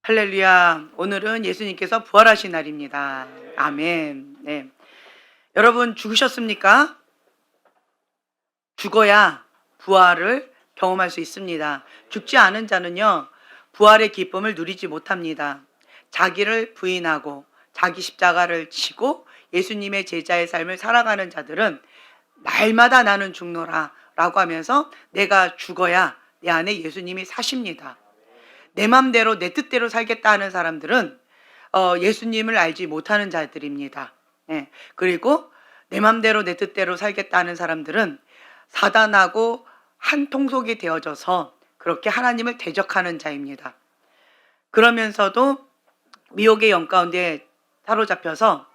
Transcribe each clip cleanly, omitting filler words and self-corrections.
할렐루야. 오늘은 예수님께서 부활하신 날입니다. 아멘. 네. 여러분 죽으셨습니까? 죽어야 부활을 경험할 수 있습니다. 죽지 않은 자는요, 부활의 기쁨을 누리지 못합니다. 자기를 부인하고 자기 십자가를 지고 예수님의 제자의 삶을 살아가는 자들은 날마다 나는 죽노라 라고 하면서 내가 죽어야 내 안에 예수님이 사십니다. 내 맘대로 내 뜻대로 살겠다 하는 사람들은 예수님을 알지 못하는 자들입니다. 네. 그리고 내 맘대로 내 뜻대로 살겠다 하는 사람들은 사단하고 한 통속이 되어져서 그렇게 하나님을 대적하는 자입니다. 그러면서도 미혹의 영 가운데 사로잡혀서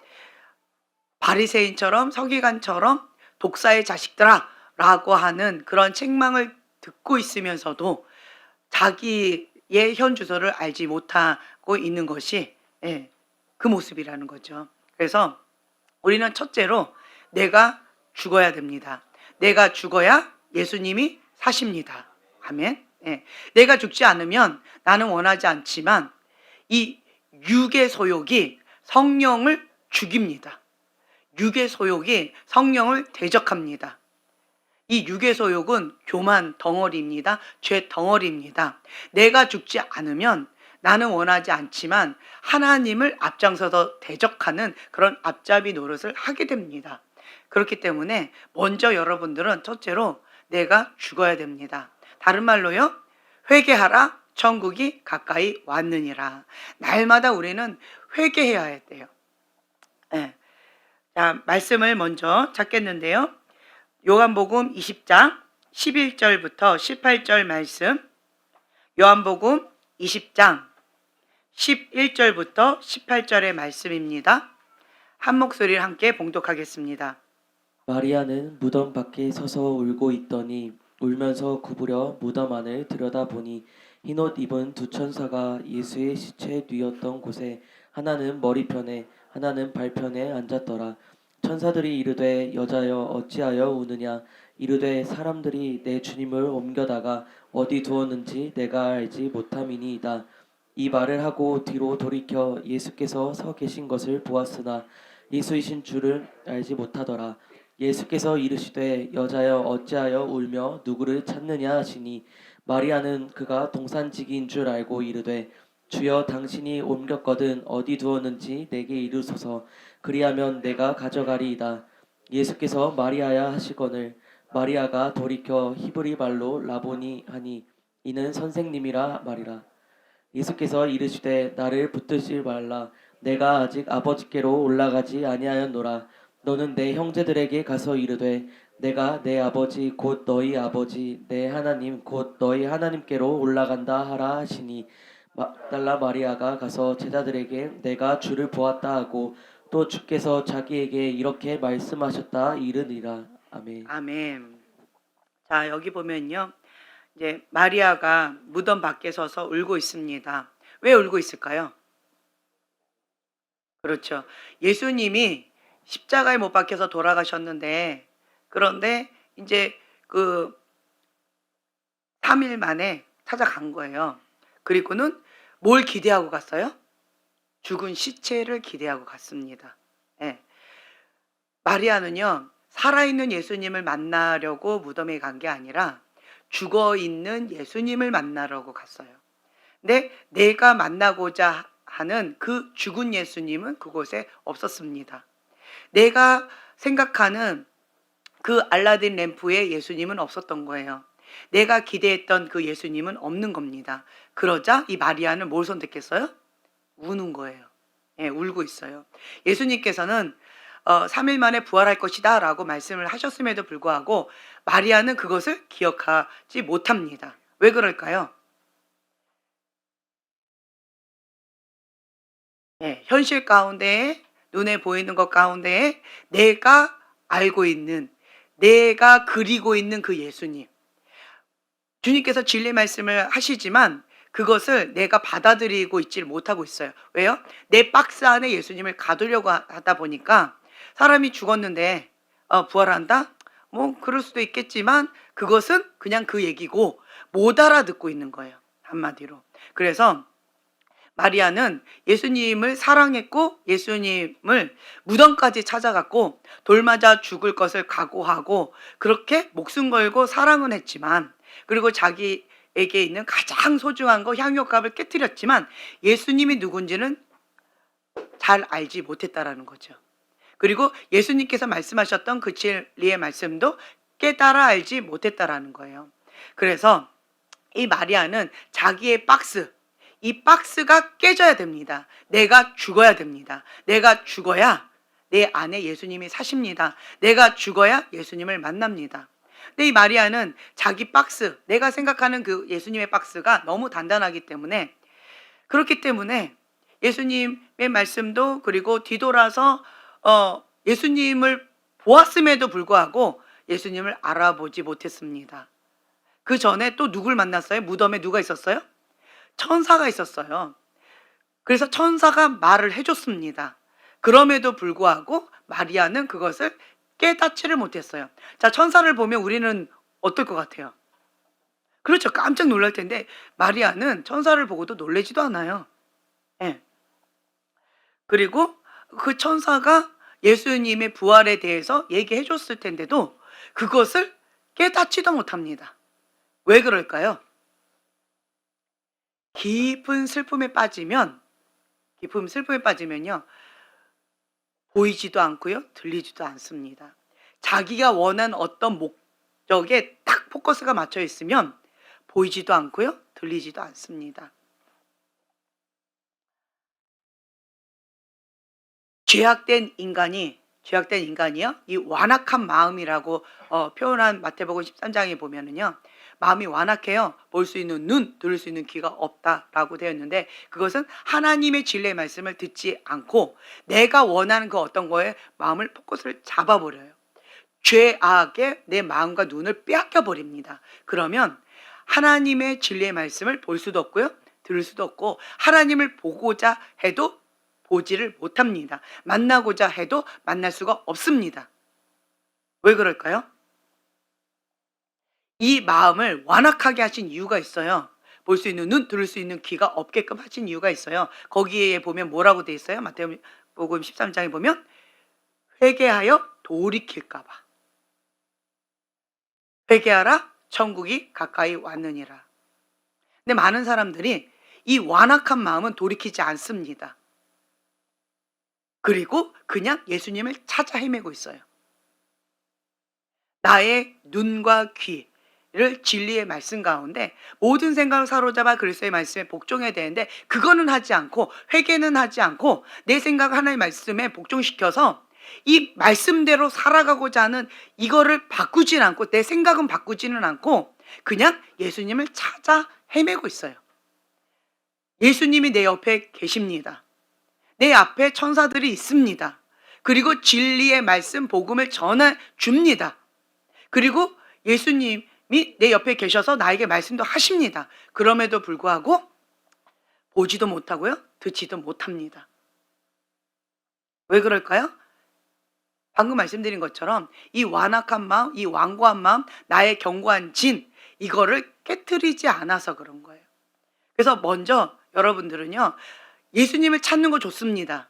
바리새인처럼 서기관처럼 독사의 자식들아 라고 하는 그런 책망을 듣고 있으면서도 자기의 현 주소를 알지 못하고 있는 것이 그 모습이라는 거죠. 그래서 우리는 첫째로 내가 죽어야 됩니다. 내가 죽어야 예수님이 사십니다. 아멘. 내가 죽지 않으면 나는 원하지 않지만 이 육의 소욕이 성령을 죽입니다. 육의 소욕이 성령을 대적합니다. 이 육의 소욕은 교만 덩어리입니다. 죄 덩어리입니다. 내가 죽지 않으면 나는 원하지 않지만 하나님을 앞장서서 대적하는 그런 앞잡이 노릇을 하게 됩니다. 그렇기 때문에 먼저 여러분들은 첫째로 내가 죽어야 됩니다. 다른 말로요, 회개하라 천국이 가까이 왔느니라. 날마다 우리는 회개해야 돼요. 자, 말씀을 먼저 찾겠는데요. 요한복음 20장 11절부터 18절 말씀, 요한복음 20장 11절부터 18절의 말씀입니다. 한 목소리를 함께 봉독하겠습니다. 마리아는 무덤 밖에 서서 울고 있더니 울면서 구부려 무덤 안을 들여다보니 흰옷 입은 두 천사가 예수의 시체 뉘었던 곳에 하나는 머리편에 하나는 발편에 앉았더라. 천사들이 이르되 여자여 어찌하여 우느냐. 이르되 사람들이 내 주님을 옮겨다가 어디 두었는지 내가 알지 못함이니이다. 이 말을 하고 뒤로 돌이켜 예수께서 서 계신 것을 보았으나 예수이신 줄을 알지 못하더라. 예수께서 이르시되 여자여 어찌하여 울며 누구를 찾느냐 하시니 마리아는 그가 동산지기인 줄 알고 이르되 주여 당신이 옮겼거든 어디 두었는지 내게 이르소서. 그리하면 내가 가져가리이다. 예수께서 마리아야 하시거늘 마리아가 돌이켜 히브리 말로 라보니 하니 이는 선생님이라 말이라. 예수께서 이르시되 나를 붙들지 말라. 내가 아직 아버지께로 올라가지 아니하였노라. 너는 내 형제들에게 가서 이르되 내가 내 아버지 곧 너희 아버지 내 하나님 곧 너희 하나님께로 올라간다 하라 하시니 막달라 마리아가 가서 제자들에게 내가 주를 보았다 하고 또 주께서 자기에게 이렇게 말씀하셨다 이르니라. 아멘. 아멘. 자, 여기 보면요, 이제 마리아가 무덤 밖에 서서 울고 있습니다. 왜 울고 있을까요? 그렇죠. 예수님이 십자가에 못 박혀서 돌아가셨는데, 그런데 이제 그 3일 만에 찾아간 거예요. 그리고는 뭘 기대하고 갔어요? 죽은 시체를 기대하고 갔습니다. 마리아는요, 살아있는 예수님을 만나려고 무덤에 간 게 아니라 죽어있는 예수님을 만나려고 갔어요. 근데 내가 만나고자 하는 그 죽은 예수님은 그곳에 없었습니다. 내가 생각하는 그 알라딘 램프의 예수님은 없었던 거예요. 내가 기대했던 그 예수님은 없는 겁니다. 그러자 이 마리아는 뭘 선택했어요? 우는 거예요. 울고 있어요. 예수님께서는 3일 만에 부활할 것이다 라고 말씀을 하셨음에도 불구하고 마리아는 그것을 기억하지 못합니다. 왜 그럴까요? 현실 가운데 눈에 보이는 것 가운데 내가 알고 있는, 내가 그리고 있는 그 예수님, 주님께서 진리 말씀을 하시지만 그것을 내가 받아들이고 있지 못하고 있어요. 왜요? 내 박스 안에 예수님을 가두려고 하다 보니까 사람이 죽었는데 부활한다? 뭐 그럴 수도 있겠지만 그것은 그냥 그 얘기고 못 알아듣고 있는 거예요. 한마디로. 그래서 마리아는 예수님을 사랑했고 예수님을 무덤까지 찾아갔고 돌 맞아 죽을 것을 각오하고 그렇게 목숨 걸고 사랑은 했지만, 그리고 자기에게 있는 가장 소중한 거 향유값을 깨뜨렸지만 예수님이 누군지는 잘 알지 못했다라는 거죠. 그리고 예수님께서 말씀하셨던 그 진리의 말씀도 깨달아 알지 못했다라는 거예요. 그래서 이 마리아는 자기의 박스, 이 박스가 깨져야 됩니다. 내가 죽어야 됩니다. 내가 죽어야 내 안에 예수님이 사십니다. 내가 죽어야 예수님을 만납니다. 근데 이 마리아는 자기 박스, 내가 생각하는 그 예수님의 박스가 너무 단단하기 때문에, 그렇기 때문에 예수님의 말씀도, 그리고 뒤돌아서 예수님을 보았음에도 불구하고 예수님을 알아보지 못했습니다. 그 전에 또 누굴 만났어요? 무덤에 누가 있었어요? 천사가 있었어요. 그래서 천사가 말을 해줬습니다. 그럼에도 불구하고 마리아는 그것을 깨닫지를 못했어요. 자, 천사를 보면 우리는 어떨 것 같아요? 그렇죠. 깜짝 놀랄 텐데 마리아는 천사를 보고도 놀라지도 않아요. 예. 그리고 그 천사가 예수님의 부활에 대해서 얘기해 줬을 텐데도 그것을 깨닫지도 못합니다. 왜 그럴까요? 깊은 슬픔에 빠지면요, 보이지도 않고요, 들리지도 않습니다. 자기가 원하는 어떤 목적에 딱 포커스가 맞춰 있으면 보이지도 않고요, 들리지도 않습니다. 죄악된 인간이요, 이 완악한 마음이라고 표현한 마태복음 13장에 보면은요, 마음이 완악해요. 볼 수 있는 눈, 들을 수 있는 귀가 없다라고 되어 있는데, 그것은 하나님의 진리의 말씀을 듣지 않고 내가 원하는 그 어떤 거에 마음을 포커스를 잡아버려요. 죄악에 내 마음과 눈을 빼앗겨 버립니다. 그러면 하나님의 진리의 말씀을 볼 수도 없고요, 들을 수도 없고, 하나님을 보고자 해도 보지를 못합니다. 만나고자 해도 만날 수가 없습니다. 왜 그럴까요? 이 마음을 완악하게 하신 이유가 있어요. 볼 수 있는 눈, 들을 수 있는 귀가 없게끔 하신 이유가 있어요. 거기에 보면 뭐라고 돼 있어요? 마태복음 13장에 보면 회개하여 돌이킬까 봐. 회개하라, 천국이 가까이 왔느니라. 근데 많은 사람들이 이 완악한 마음은 돌이키지 않습니다. 그리고 그냥 예수님을 찾아 헤매고 있어요. 나의 눈과 귀를 진리의 말씀 가운데 모든 생각을 사로잡아 그리스도의 말씀에 복종해야 되는데, 그거는 하지 않고, 회개는 하지 않고, 내 생각을 하나님의 말씀에 복종시켜서 이 말씀대로 살아가고자 하는 이거를 바꾸지는 않고, 내 생각은 바꾸지는 않고 그냥 예수님을 찾아 헤매고 있어요. 예수님이 내 옆에 계십니다. 내 앞에 천사들이 있습니다. 그리고 진리의 말씀, 복음을 전해 줍니다. 그리고 예수님이 내 옆에 계셔서 나에게 말씀도 하십니다. 그럼에도 불구하고 보지도 못하고요, 듣지도 못합니다. 왜 그럴까요? 방금 말씀드린 것처럼 이 완악한 마음, 이 완고한 마음, 나의 견고한 진, 이거를 깨트리지 않아서 그런 거예요. 그래서 먼저 여러분들은요, 예수님을 찾는 거 좋습니다.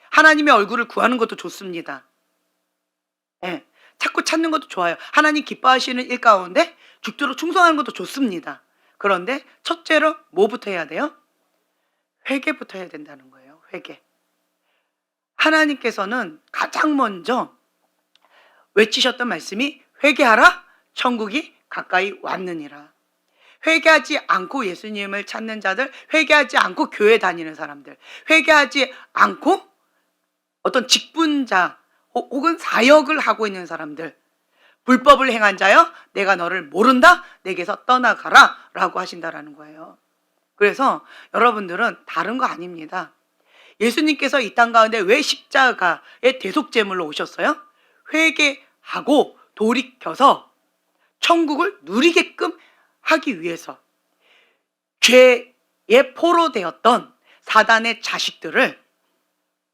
하나님의 얼굴을 구하는 것도 좋습니다. 예, 자꾸 찾는 것도 좋아요. 하나님 기뻐하시는 일 가운데 죽도록 충성하는 것도 좋습니다. 그런데 첫째로 뭐부터 해야 돼요? 회개부터 해야 된다는 거예요. 회개. 하나님께서는 가장 먼저 외치셨던 말씀이 회개하라, 천국이 가까이 왔느니라. 회개하지 않고 예수님을 찾는 자들, 회개하지 않고 교회 다니는 사람들, 회개하지 않고 어떤 직분자 혹은 사역을 하고 있는 사람들, 불법을 행한 자여 내가 너를 모른다, 내게서 떠나가라 라고 하신다라는 거예요. 그래서 여러분들은 다른 거 아닙니다. 예수님께서 이 땅 가운데 왜 십자가의 대속제물로 오셨어요? 회개하고 돌이켜서 천국을 누리게끔 하기 위해서, 죄의 포로 되었던 사단의 자식들을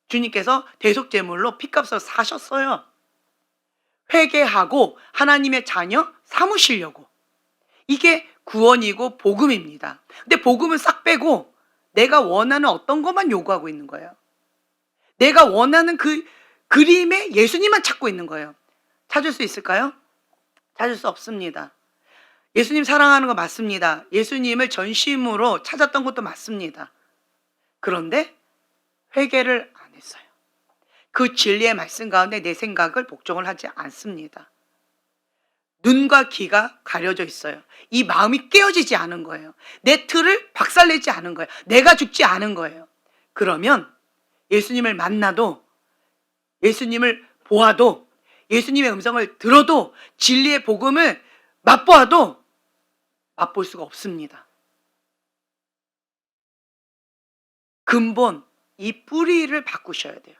주님께서 대속제물로 피값을 사셨어요. 회개하고 하나님의 자녀 삼으시려고. 이게 구원이고 복음입니다. 근데 복음을 싹 빼고 내가 원하는 어떤 것만 요구하고 있는 거예요. 내가 원하는 그 그림에 예수님만 찾고 있는 거예요. 찾을 수 있을까요? 찾을 수 없습니다. 예수님 사랑하는 거 맞습니다. 예수님을 전심으로 찾았던 것도 맞습니다. 그런데 회개를 안 했어요. 그 진리의 말씀 가운데 내 생각을 복종을 하지 않습니다. 눈과 귀가 가려져 있어요. 이 마음이 깨어지지 않은 거예요. 내 틀을 박살내지 않은 거예요. 내가 죽지 않은 거예요. 그러면 예수님을 만나도, 예수님을 보아도, 예수님의 음성을 들어도, 진리의 복음을 맛보아도 맛볼 수가 없습니다. 근본, 이 뿌리를 바꾸셔야 돼요.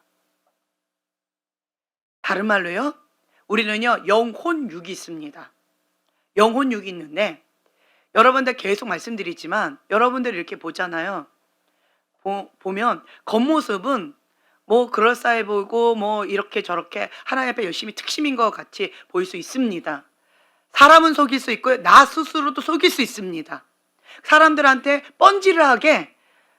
다른 말로요, 우리는요 영혼육이 있습니다. 영혼육이 있는데 여러분들 계속 말씀드리지만 여러분들 이렇게 보잖아요. 보면 겉모습은 뭐 그럴싸해 보이고 뭐 이렇게 저렇게 하나님 앞에 열심히 특심인 것 같이 보일 수 있습니다. 사람은 속일 수 있고요, 나 스스로도 속일 수 있습니다. 사람들한테 뻔질하게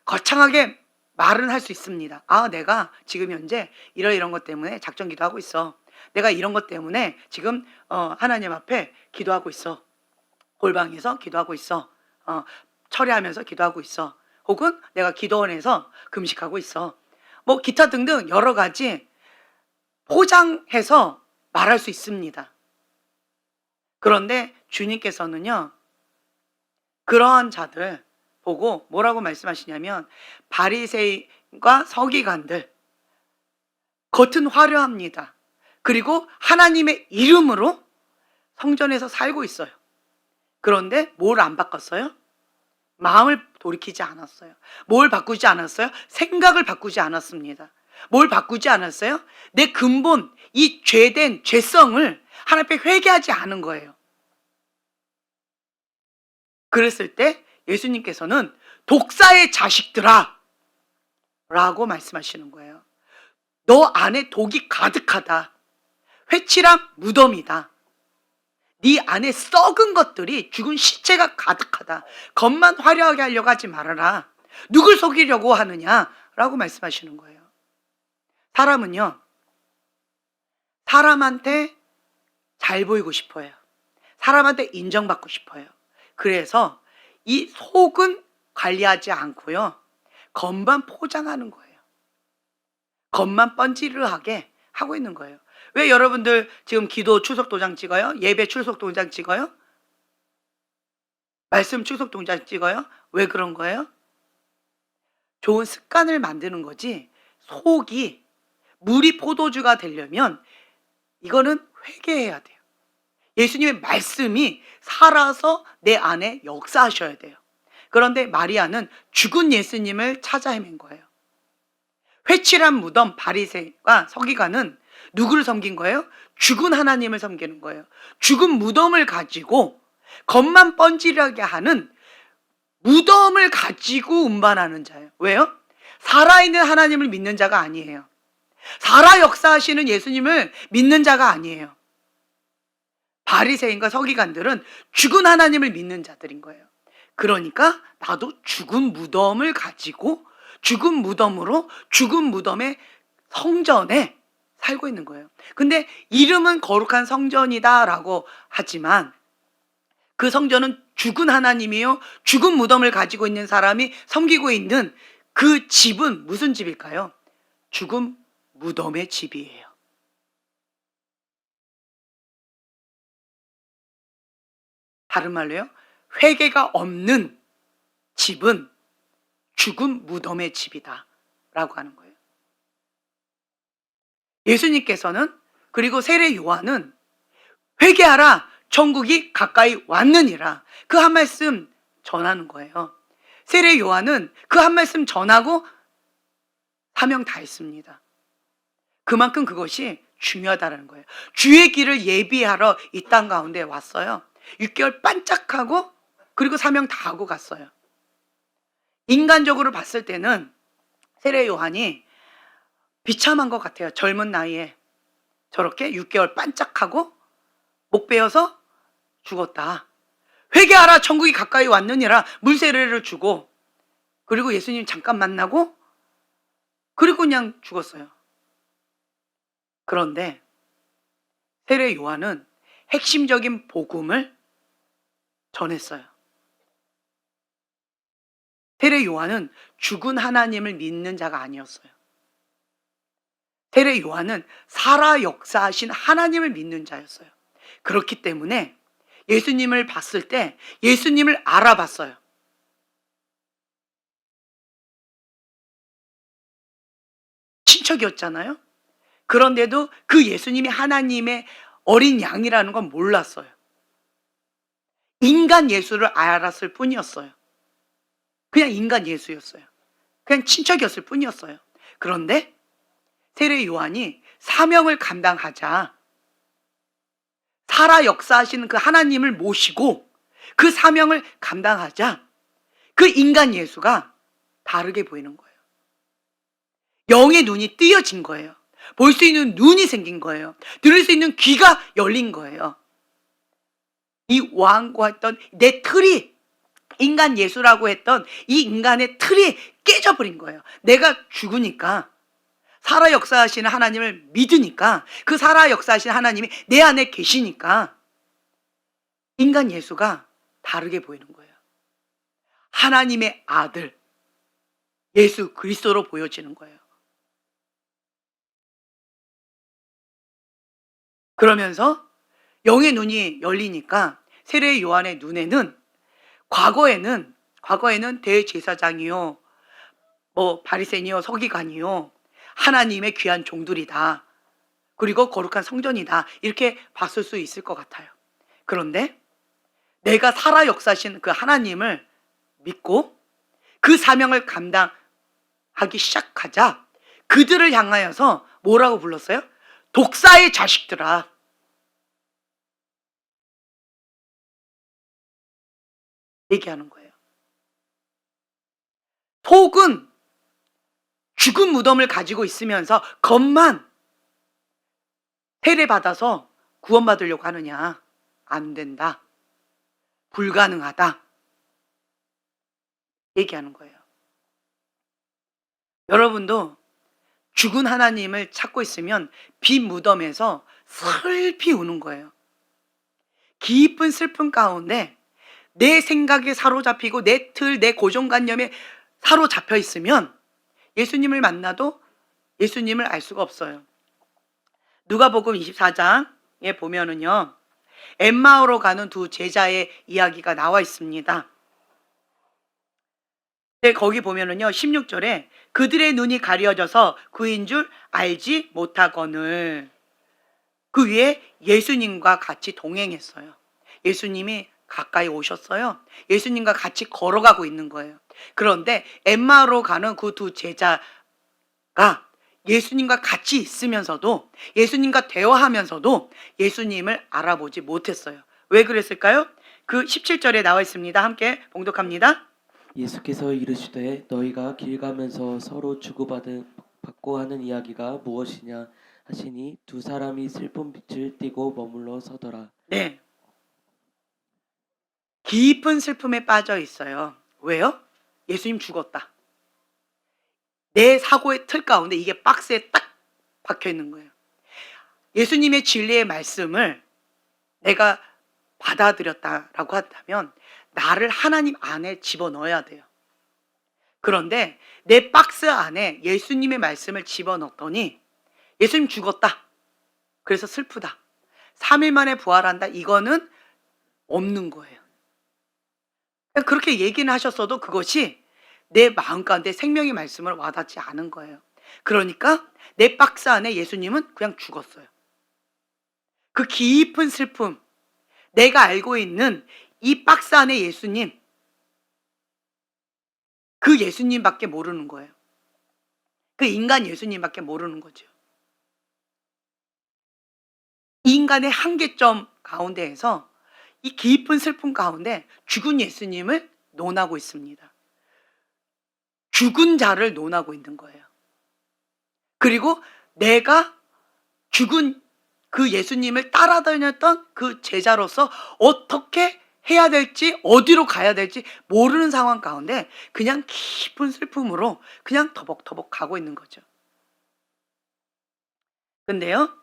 거창하게 말은 할 수 있습니다. 아, 내가 지금 현재 이런 것 때문에 작전 기도하고 있어. 내가 이런 것 때문에 지금 하나님 앞에 기도하고 있어. 골방에서 기도하고 있어. 철회하면서 기도하고 있어. 혹은 내가 기도원에서 금식하고 있어. 뭐 기타 등등 여러 가지 포장해서 말할 수 있습니다. 그런데 주님께서는요, 그러한 자들 보고 뭐라고 말씀하시냐면, 바리새인과 서기관들, 겉은 화려합니다. 그리고 하나님의 이름으로 성전에서 살고 있어요. 그런데 뭘 안 바꿨어요? 마음을 돌이키지 않았어요. 뭘 바꾸지 않았어요? 생각을 바꾸지 않았습니다. 뭘 바꾸지 않았어요? 내 근본, 이 죄된 죄성을 하나님 앞에 회개하지 않은 거예요. 그랬을 때 예수님께서는 독사의 자식들아 라고 말씀하시는 거예요. 너 안에 독이 가득하다. 회칠한 무덤이다. 네 안에 썩은 것들이, 죽은 시체가 가득하다. 겉만 화려하게 하려고 하지 말아라. 누굴 속이려고 하느냐라고 말씀하시는 거예요. 사람은요, 사람한테 잘 보이고 싶어요. 사람한테 인정받고 싶어요. 그래서 이 속은 관리하지 않고요, 겉만 포장하는 거예요. 겉만 뻔지르하게 하고 있는 거예요. 왜 여러분들 지금 기도 출석 도장 찍어요? 예배 출석 도장 찍어요? 말씀 출석 도장 찍어요? 왜 그런 거예요? 좋은 습관을 만드는 거지, 속이 물이 포도주가 되려면 이거는 회개해야 돼요. 예수님의 말씀이 살아서 내 안에 역사하셔야 돼요. 그런데 마리아는 죽은 예수님을 찾아 헤맨 거예요. 회칠한 무덤 바리새인과 서기관은 누구를 섬긴 거예요? 죽은 하나님을 섬기는 거예요. 죽은 무덤을 가지고 겉만 뻔질하게 하는, 무덤을 가지고 운반하는 자예요. 왜요? 살아있는 하나님을 믿는 자가 아니에요. 살아 역사하시는 예수님을 믿는 자가 아니에요. 바리새인과 서기관들은 죽은 하나님을 믿는 자들인 거예요. 그러니까 나도 죽은 무덤을 가지고 죽은 무덤으로, 죽은 무덤의 성전에 살고 있는 거예요. 근데 이름은 거룩한 성전이다라고 하지만 그 성전은 죽은 하나님이요, 죽은 무덤을 가지고 있는 사람이 섬기고 있는 그 집은 무슨 집일까요? 죽은 무덤의 집이에요. 다른 말로요, 회개가 없는 집은 죽은 무덤의 집이다 라고 하는 거예요. 예수님께서는, 그리고 세례 요한은 회개하라, 천국이 가까이 왔느니라, 그 한 말씀 전하는 거예요. 세례 요한은 그 한 말씀 전하고 사명 다 했습니다. 그만큼 그것이 중요하다는 거예요. 주의 길을 예비하러 이 땅 가운데 왔어요. 6개월 반짝하고 그리고 사명 다 하고 갔어요. 인간적으로 봤을 때는 세례 요한이 비참한 것 같아요. 젊은 나이에 저렇게 6개월 반짝하고 목 베어서 죽었다. 회개하라, 천국이 가까이 왔느니라 물세례를 주고 그리고 예수님 잠깐 만나고 그리고 그냥 죽었어요. 그런데 세례 요한은 핵심적인 복음을 전했어요. 세례 요한은 죽은 하나님을 믿는 자가 아니었어요. 세례 요한은 살아 역사하신 하나님을 믿는 자였어요. 그렇기 때문에 예수님을 봤을 때 예수님을 알아봤어요. 친척이었잖아요. 그런데도 그 예수님이 하나님의 어린 양이라는 건 몰랐어요. 인간 예수를 알았을 뿐이었어요. 그냥 인간 예수였어요. 그냥 친척이었을 뿐이었어요. 그런데 세례 요한이 사명을 감당하자 살아 역사하시는 그 하나님을 모시고 그 사명을 감당하자 그 인간 예수가 다르게 보이는 거예요. 영의 눈이 띄어진 거예요. 볼 수 있는 눈이 생긴 거예요. 들을 수 있는 귀가 열린 거예요. 이 왕과 했던 내 틀이, 인간 예수라고 했던 이 인간의 틀이 깨져버린 거예요. 내가 죽으니까 살아 역사하시는 하나님을 믿으니까 그 살아 역사하시는 하나님이 내 안에 계시니까 인간 예수가 다르게 보이는 거예요. 하나님의 아들 예수 그리스도로 보여지는 거예요. 그러면서 영의 눈이 열리니까 세례 요한의 눈에는 과거에는 대제사장이요, 바리새인이요, 서기관이요, 하나님의 귀한 종들이다. 그리고 거룩한 성전이다. 이렇게 봤을 수 있을 것 같아요. 그런데 내가 살아 역사하신 그 하나님을 믿고 그 사명을 감당하기 시작하자 그들을 향하여서 뭐라고 불렀어요? 독사의 자식들아. 얘기하는 거예요. 속은 죽은 무덤을 가지고 있으면서 겉만 세례받아서 구원받으려고 하느냐? 안 된다. 불가능하다. 얘기하는 거예요. 여러분도 죽은 하나님을 찾고 있으면 빈 무덤에서 슬피 우는 거예요. 깊은 슬픔 가운데 내 생각에 사로잡히고 내 틀, 내 고정관념에 사로잡혀 있으면 예수님을 만나도 예수님을 알 수가 없어요. 누가복음 24장에 보면은요, 엠마오로 가는 두 제자의 이야기가 나와 있습니다. 거기 보면은요, 16절에 그들의 눈이 가려져서 그인 줄 알지 못하거늘. 그 위에 예수님과 같이 동행했어요. 예수님이 가까이 오셨어요. 예수님과 같이 걸어가고 있는 거예요. 그런데 엠마오로 가는 그 두 제자가 예수님과 같이 있으면서도, 예수님과 대화하면서도 예수님을 알아보지 못했어요. 왜 그랬을까요? 그 17절에 나와 있습니다. 함께 봉독합니다. 예수께서 이르시되 너희가 길 가면서 서로 주고받고 하는 이야기가 무엇이냐 하시니 두 사람이 슬픈 빛을 띠고 머물러 서더라. 네. 깊은 슬픔에 빠져 있어요. 왜요? 예수님 죽었다. 내 사고의 틀 가운데 이게 박스에 딱 박혀 있는 거예요. 예수님의 진리의 말씀을 내가 받아들였다라고 한다면 나를 하나님 안에 집어넣어야 돼요. 그런데 내 박스 안에 예수님의 말씀을 집어넣더니 예수님 죽었다. 그래서 슬프다. 3일 만에 부활한다. 이거는 없는 거예요. 그렇게 얘기는 하셨어도 그것이 내 마음 가운데 생명의 말씀을 와닿지 않은 거예요. 그러니까 내 박스 안에 예수님은 그냥 죽었어요. 그 깊은 슬픔, 내가 알고 있는 이 박스 안에 예수님, 그 예수님밖에 모르는 거예요. 그 인간 예수님밖에 모르는 거죠. 이 인간의 한계점 가운데에서 이 깊은 슬픔 가운데 죽은 예수님을 논하고 있습니다. 죽은 자를 논하고 있는 거예요. 그리고 내가 죽은 그 예수님을 따라다녔던 그 제자로서 어떻게 해야 될지 어디로 가야 될지 모르는 상황 가운데 그냥 깊은 슬픔으로 그냥 터벅터벅 가고 있는 거죠. 근데요,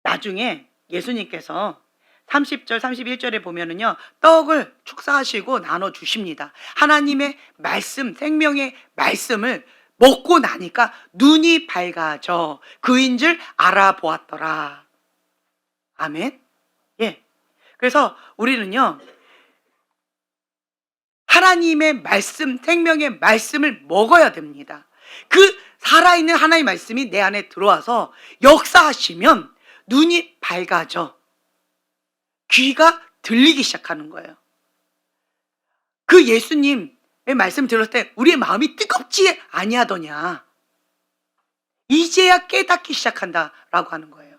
나중에 예수님께서 30절, 31절에 보면은요, 떡을 축사하시고 나눠 주십니다. 하나님의 말씀, 생명의 말씀을 먹고 나니까 눈이 밝아져 그인 줄 알아보았더라. 아멘. 예. 그래서 우리는요, 하나님의 말씀, 생명의 말씀을 먹어야 됩니다. 그 살아있는 하나님의 말씀이 내 안에 들어와서 역사하시면 눈이 밝아져 귀가 들리기 시작하는 거예요. 그 예수님의 말씀 들었을 때 우리의 마음이 뜨겁지 아니하더냐. 이제야 깨닫기 시작한다라고 하는 거예요.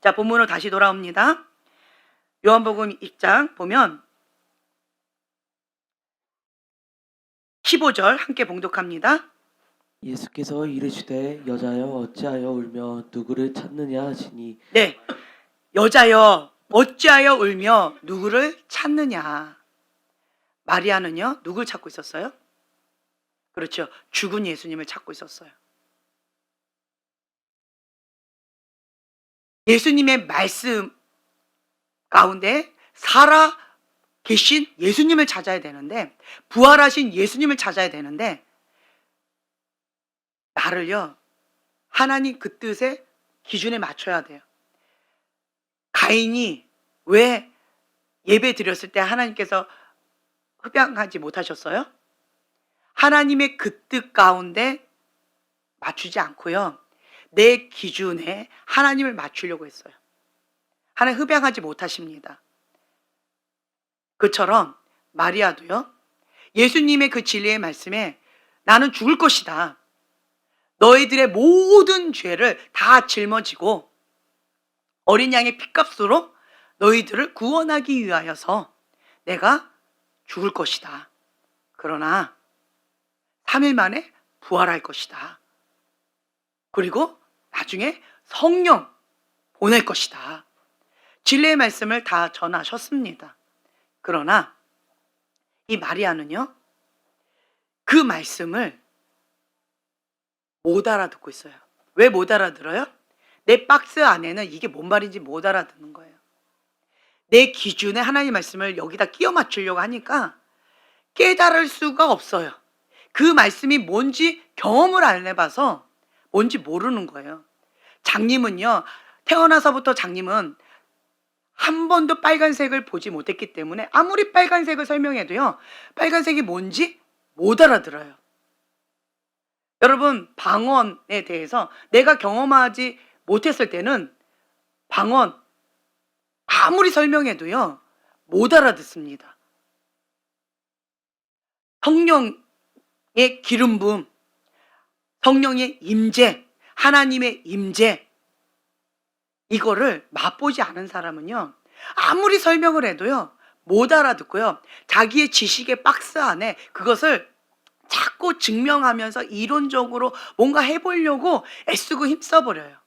자, 본문으로 다시 돌아옵니다. 요한복음 1장 보면 15절 함께 봉독합니다. 예수께서 이르시되 여자여 어찌하여 울며 누구를 찾느냐 하시니 네, 여자여 어찌하여 울며 누구를 찾느냐. 마리아는요, 누굴 찾고 있었어요? 그렇죠, 죽은 예수님을 찾고 있었어요. 예수님의 말씀 가운데 살아 계신 예수님을 찾아야 되는데, 부활하신 예수님을 찾아야 되는데, 나를요, 하나님 그 뜻의 기준에 맞춰야 돼요. 가인이 왜 예배 드렸을 때 하나님께서 흡양하지 못하셨어요? 하나님의 그 뜻 가운데 맞추지 않고요, 내 기준에 하나님을 맞추려고 했어요. 하나님 흡양하지 못하십니다. 그처럼 마리아도요, 예수님의 그 진리의 말씀에 나는 죽을 것이다, 너희들의 모든 죄를 다 짊어지고 어린 양의 피값으로 너희들을 구원하기 위하여서 내가 죽을 것이다, 그러나 3일 만에 부활할 것이다, 그리고 나중에 성령 보낼 것이다, 진리의 말씀을 다 전하셨습니다. 그러나 이 마리아는요, 그 말씀을 못 알아듣고 있어요. 왜 못 알아들어요? 내 박스 안에는 이게 뭔 말인지 못 알아듣는 거예요. 내 기준에 하나님 말씀을 여기다 끼워 맞추려고 하니까 깨달을 수가 없어요. 그 말씀이 뭔지 경험을 안 해봐서 뭔지 모르는 거예요. 장님은요, 태어나서부터 장님은 한 번도 빨간색을 보지 못했기 때문에 아무리 빨간색을 설명해도요, 빨간색이 뭔지 못 알아들어요. 여러분, 방언에 대해서 내가 경험하지 못했을 때는 방언 아무리 설명해도요, 못 알아듣습니다. 성령의 기름 부음, 성령의 임재, 하나님의 임재, 이거를 맛보지 않은 사람은요, 아무리 설명을 해도요, 못 알아듣고요, 자기의 지식의 박스 안에 그것을 자꾸 증명하면서 이론적으로 뭔가 해보려고 애쓰고 힘써버려요.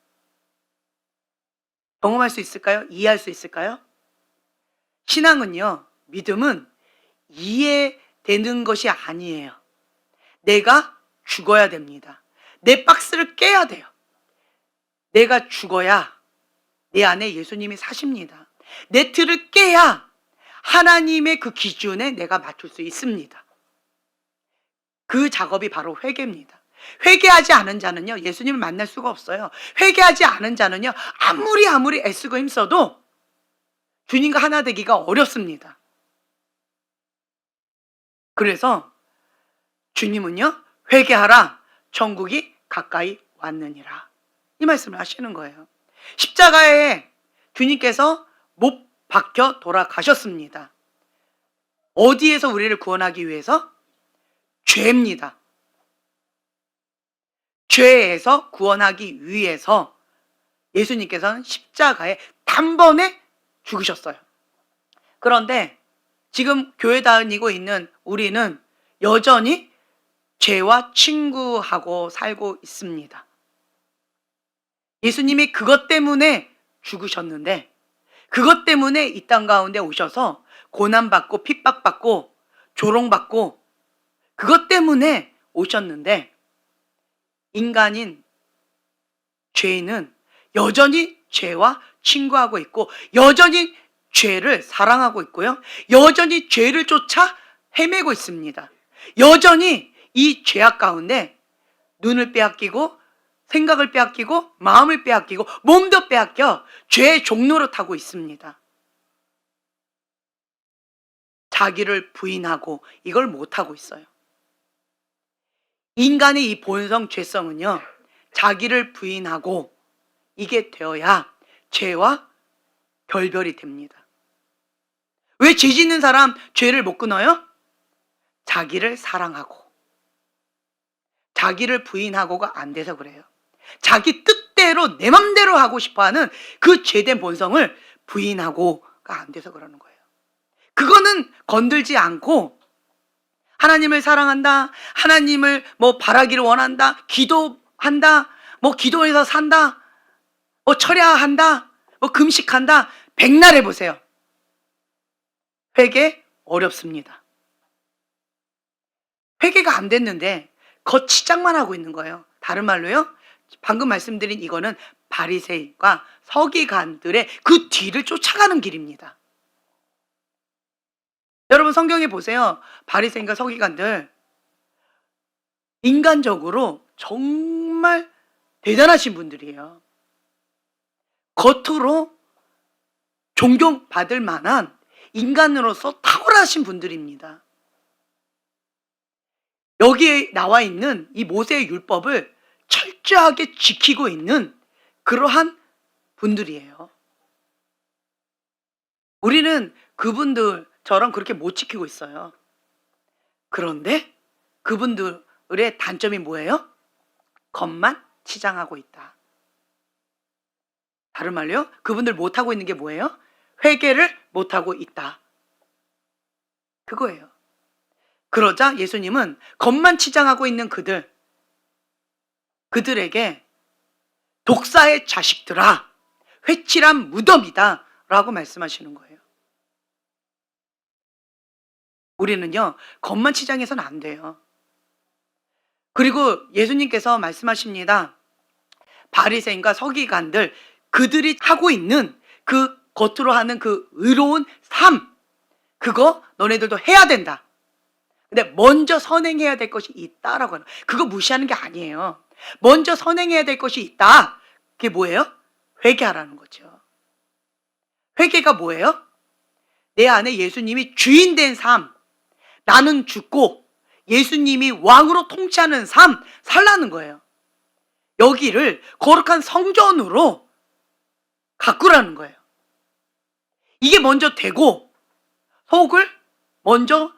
경험할 수 있을까요? 이해할 수 있을까요? 신앙은요, 믿음은 이해되는 것이 아니에요. 내가 죽어야 됩니다. 내 박스를 깨야 돼요. 내가 죽어야 내 안에 예수님이 사십니다. 내 틀을 깨야 하나님의 그 기준에 내가 맞출 수 있습니다. 그 작업이 바로 회개입니다. 회개하지 않은 자는요, 예수님을 만날 수가 없어요. 회개하지 않은 자는요, 아무리 애쓰고 힘써도 주님과 하나 되기가 어렵습니다. 그래서 주님은요, 회개하라, 천국이 가까이 왔느니라, 이 말씀을 하시는 거예요. 십자가에 주님께서 못 박혀 돌아가셨습니다. 어디에서 우리를 구원하기 위해서? 죄입니다. 죄에서 구원하기 위해서 예수님께서는 십자가에 단번에 죽으셨어요. 그런데 지금 교회 다니고 있는 우리는 여전히 죄와 친구하고 살고 있습니다. 예수님이 그것 때문에 죽으셨는데 그것 때문에 이 땅 가운데 오셔서 고난받고 핍박받고 조롱받고 그것 때문에 오셨는데 인간인 죄인은 여전히 죄와 친구하고 있고 여전히 죄를 사랑하고 있고요. 여전히 죄를 쫓아 헤매고 있습니다. 여전히 이 죄악 가운데 눈을 빼앗기고 생각을 빼앗기고 마음을 빼앗기고 몸도 빼앗겨 죄의 종로로 타고 있습니다. 자기를 부인하고 이걸 못하고 있어요. 인간의 이 본성 죄성은요, 자기를 부인하고 이게 되어야 죄와 결별이 됩니다. 왜 죄 짓는 사람 죄를 못 끊어요? 자기를 사랑하고 자기를 부인하고가 안 돼서 그래요. 자기 뜻대로 내 맘대로 하고 싶어하는 그 죄된 본성을 부인하고가 안 돼서 그러는 거예요. 그거는 건들지 않고 하나님을 사랑한다, 하나님을 바라기를 원한다, 기도한다, 기도해서 산다, 철야한다, 금식한다, 백날 해보세요. 회개 어렵습니다. 회개가 안 됐는데 겉치장만 하고 있는 거예요. 다른 말로요, 방금 말씀드린 이거는 바리새인과 서기관들의 그 뒤를 쫓아가는 길입니다. 여러분 성경에 보세요. 바리새인과 서기관들 인간적으로 정말 대단하신 분들이에요. 겉으로 존경받을 만한 인간으로서 탁월하신 분들입니다. 여기에 나와 있는 이 모세의 율법을 철저하게 지키고 있는 그러한 분들이에요. 우리는 그분들처럼 그렇게 못 지키고 있어요. 그런데 그분들의 단점이 뭐예요? 겉만 치장하고 있다. 다른 말로요, 그분들 못하고 있는 게 뭐예요? 회개를 못하고 있다. 그거예요. 그러자 예수님은 겉만 치장하고 있는 그들에게 독사의 자식들아, 회칠한 무덤이다 라고 말씀하시는 거예요. 우리는요, 겉만 치장해서는 안 돼요. 그리고 예수님께서 말씀하십니다. 바리새인과 서기관들, 그들이 하고 있는 그 겉으로 하는 그 의로운 삶, 그거 너네들도 해야 된다. 근데 먼저 선행해야 될 것이 있다라고 하는, 그거 무시하는 게 아니에요. 먼저 선행해야 될 것이 있다. 그게 뭐예요? 회개하라는 거죠. 회개가 뭐예요? 내 안에 예수님이 주인 된 삶, 나는 죽고 예수님이 왕으로 통치하는 삶 살라는 거예요. 여기를 거룩한 성전으로 가꾸라는 거예요. 이게 먼저 되고 속을 먼저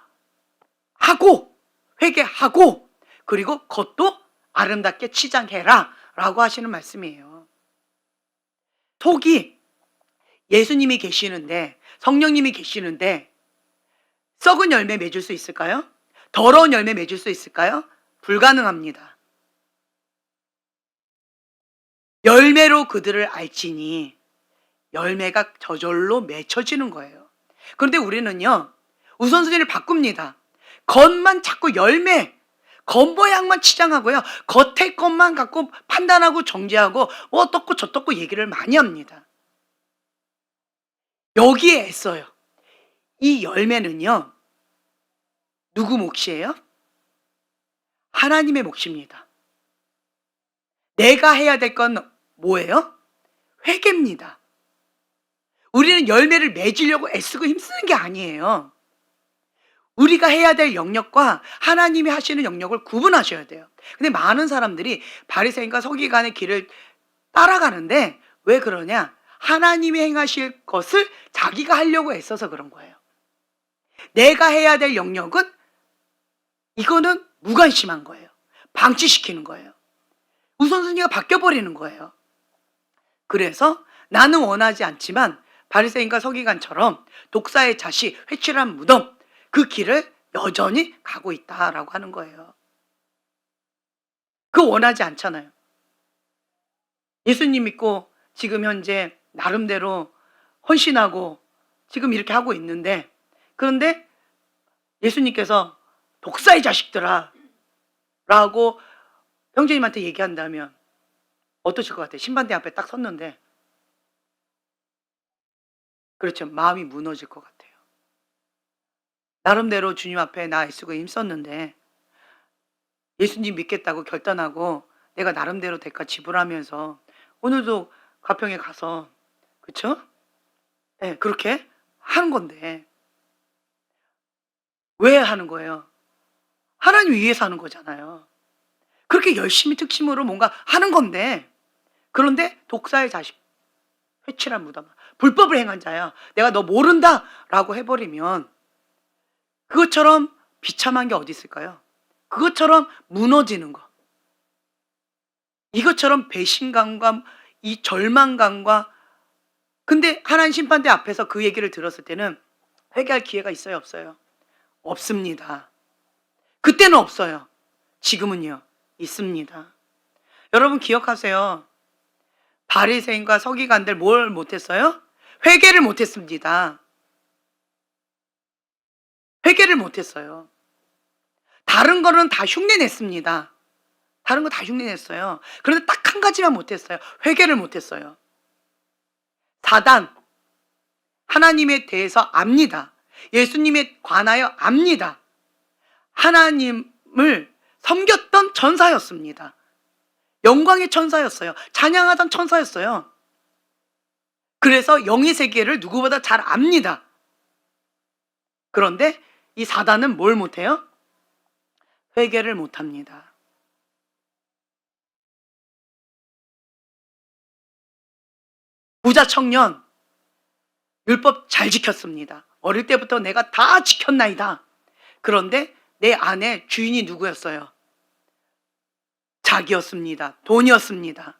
하고 회개하고 그리고 겉도 아름답게 치장해라 라고 하시는 말씀이에요. 속이 예수님이 계시는데, 성령님이 계시는데 썩은 열매 맺을 수 있을까요? 더러운 열매 맺을 수 있을까요? 불가능합니다. 열매로 그들을 알지니 열매가 저절로 맺혀지는 거예요. 그런데 우리는요, 우선순위를 바꿉니다. 겉만 자꾸 열매, 겉모양만 치장하고요, 겉의 것만 갖고 판단하고 정죄하고 어떻고 저떻고 얘기를 많이 합니다. 여기에 애써요. 이 열매는요, 누구 몫이에요? 하나님의 몫입니다. 내가 해야 될 건 뭐예요? 회개입니다. 우리는 열매를 맺으려고 애쓰고 힘쓰는 게 아니에요. 우리가 해야 될 영역과 하나님이 하시는 영역을 구분하셔야 돼요. 근데 많은 사람들이 바리새인과 서기관의 길을 따라가는데 왜 그러냐? 하나님이 행하실 것을 자기가 하려고 애써서 그런 거예요. 내가 해야 될 영역은 이거는 무관심한 거예요. 방치시키는 거예요. 우선순위가 바뀌어버리는 거예요. 그래서 나는 원하지 않지만 바리새인과 서기관처럼 독사의 자식, 회칠한 무덤, 그 길을 여전히 가고 있다라고 하는 거예요. 그거 원하지 않잖아요. 예수님 믿고 지금 현재 나름대로 헌신하고 지금 이렇게 하고 있는데, 그런데 예수님께서 독사의 자식들아 라고 형제님한테 얘기한다면 어떠실 것 같아요? 심판대 앞에 딱 섰는데, 그렇죠, 마음이 무너질 것 같아요. 나름대로 주님 앞에 나 애쓰고 힘썼는데 예수님 믿겠다고 결단하고 내가 나름대로 대가 지불하면서 오늘도 가평에 가서, 그렇죠? 네, 그렇게 하는 건데 왜 하는 거예요? 하나님 위해서 하는 거잖아요. 그렇게 열심히 특심으로 뭔가 하는 건데, 그런데 독사의 자식, 회칠한 무덤, 불법을 행한 자야, 내가 너 모른다 라고 해버리면 그것처럼 비참한 게 어디 있을까요? 그것처럼 무너지는 거, 이것처럼 배신감과 이 절망감과, 근데 하나님 심판대 앞에서 그 얘기를 들었을 때는 회개할 기회가 있어요, 없어요? 없습니다. 그때는 없어요. 지금은요, 있습니다. 여러분 기억하세요. 바리새인과 서기관들 뭘 못했어요? 회개를 못했습니다. 회개를 못했어요. 다른 거는 다 흉내냈습니다. 다른 거 다 흉내냈어요. 그런데 딱 한 가지만 못했어요. 회개를 못했어요. 사단, 하나님에 대해서 압니다. 예수님에 관하여 압니다. 하나님을 섬겼던 천사였습니다. 영광의 천사였어요. 찬양하던 천사였어요. 그래서 영의 세계를 누구보다 잘 압니다. 그런데 이 사단은 뭘 못해요? 회개를 못합니다. 부자 청년, 율법 잘 지켰습니다. 어릴 때부터 내가 다 지켰나이다. 그런데 내 안에 주인이 누구였어요? 자기였습니다. 돈이었습니다.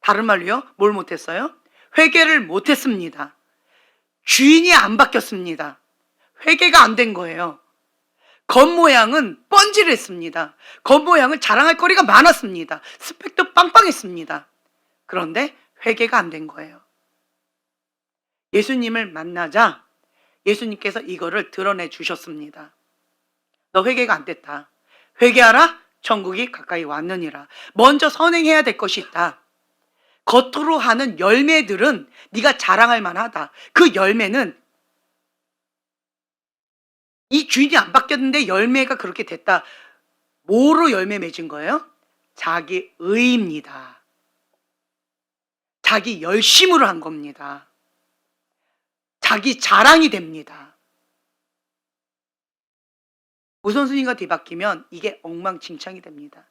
다른 말로요, 뭘 못했어요? 회개를 못했습니다. 주인이 안 바뀌었습니다. 회개가 안 된 거예요. 겉모양은 뻔질했습니다. 겉모양은 자랑할 거리가 많았습니다. 스펙도 빵빵했습니다. 그런데 회개가 안 된 거예요. 예수님을 만나자 예수님께서 이거를 드러내 주셨습니다. 너 회개가 안 됐다. 회개하라, 천국이 가까이 왔느니라. 먼저 선행해야 될 것이 있다. 겉으로 하는 열매들은 네가 자랑할 만하다. 그 열매는 이 주인이 안 바뀌었는데 열매가 그렇게 됐다. 뭐로 열매 맺은 거예요? 자기 의입니다. 자기 열심으로 한 겁니다. 자기 자랑이 됩니다. 우선순위가 뒤바뀌면 이게 엉망진창이 됩니다.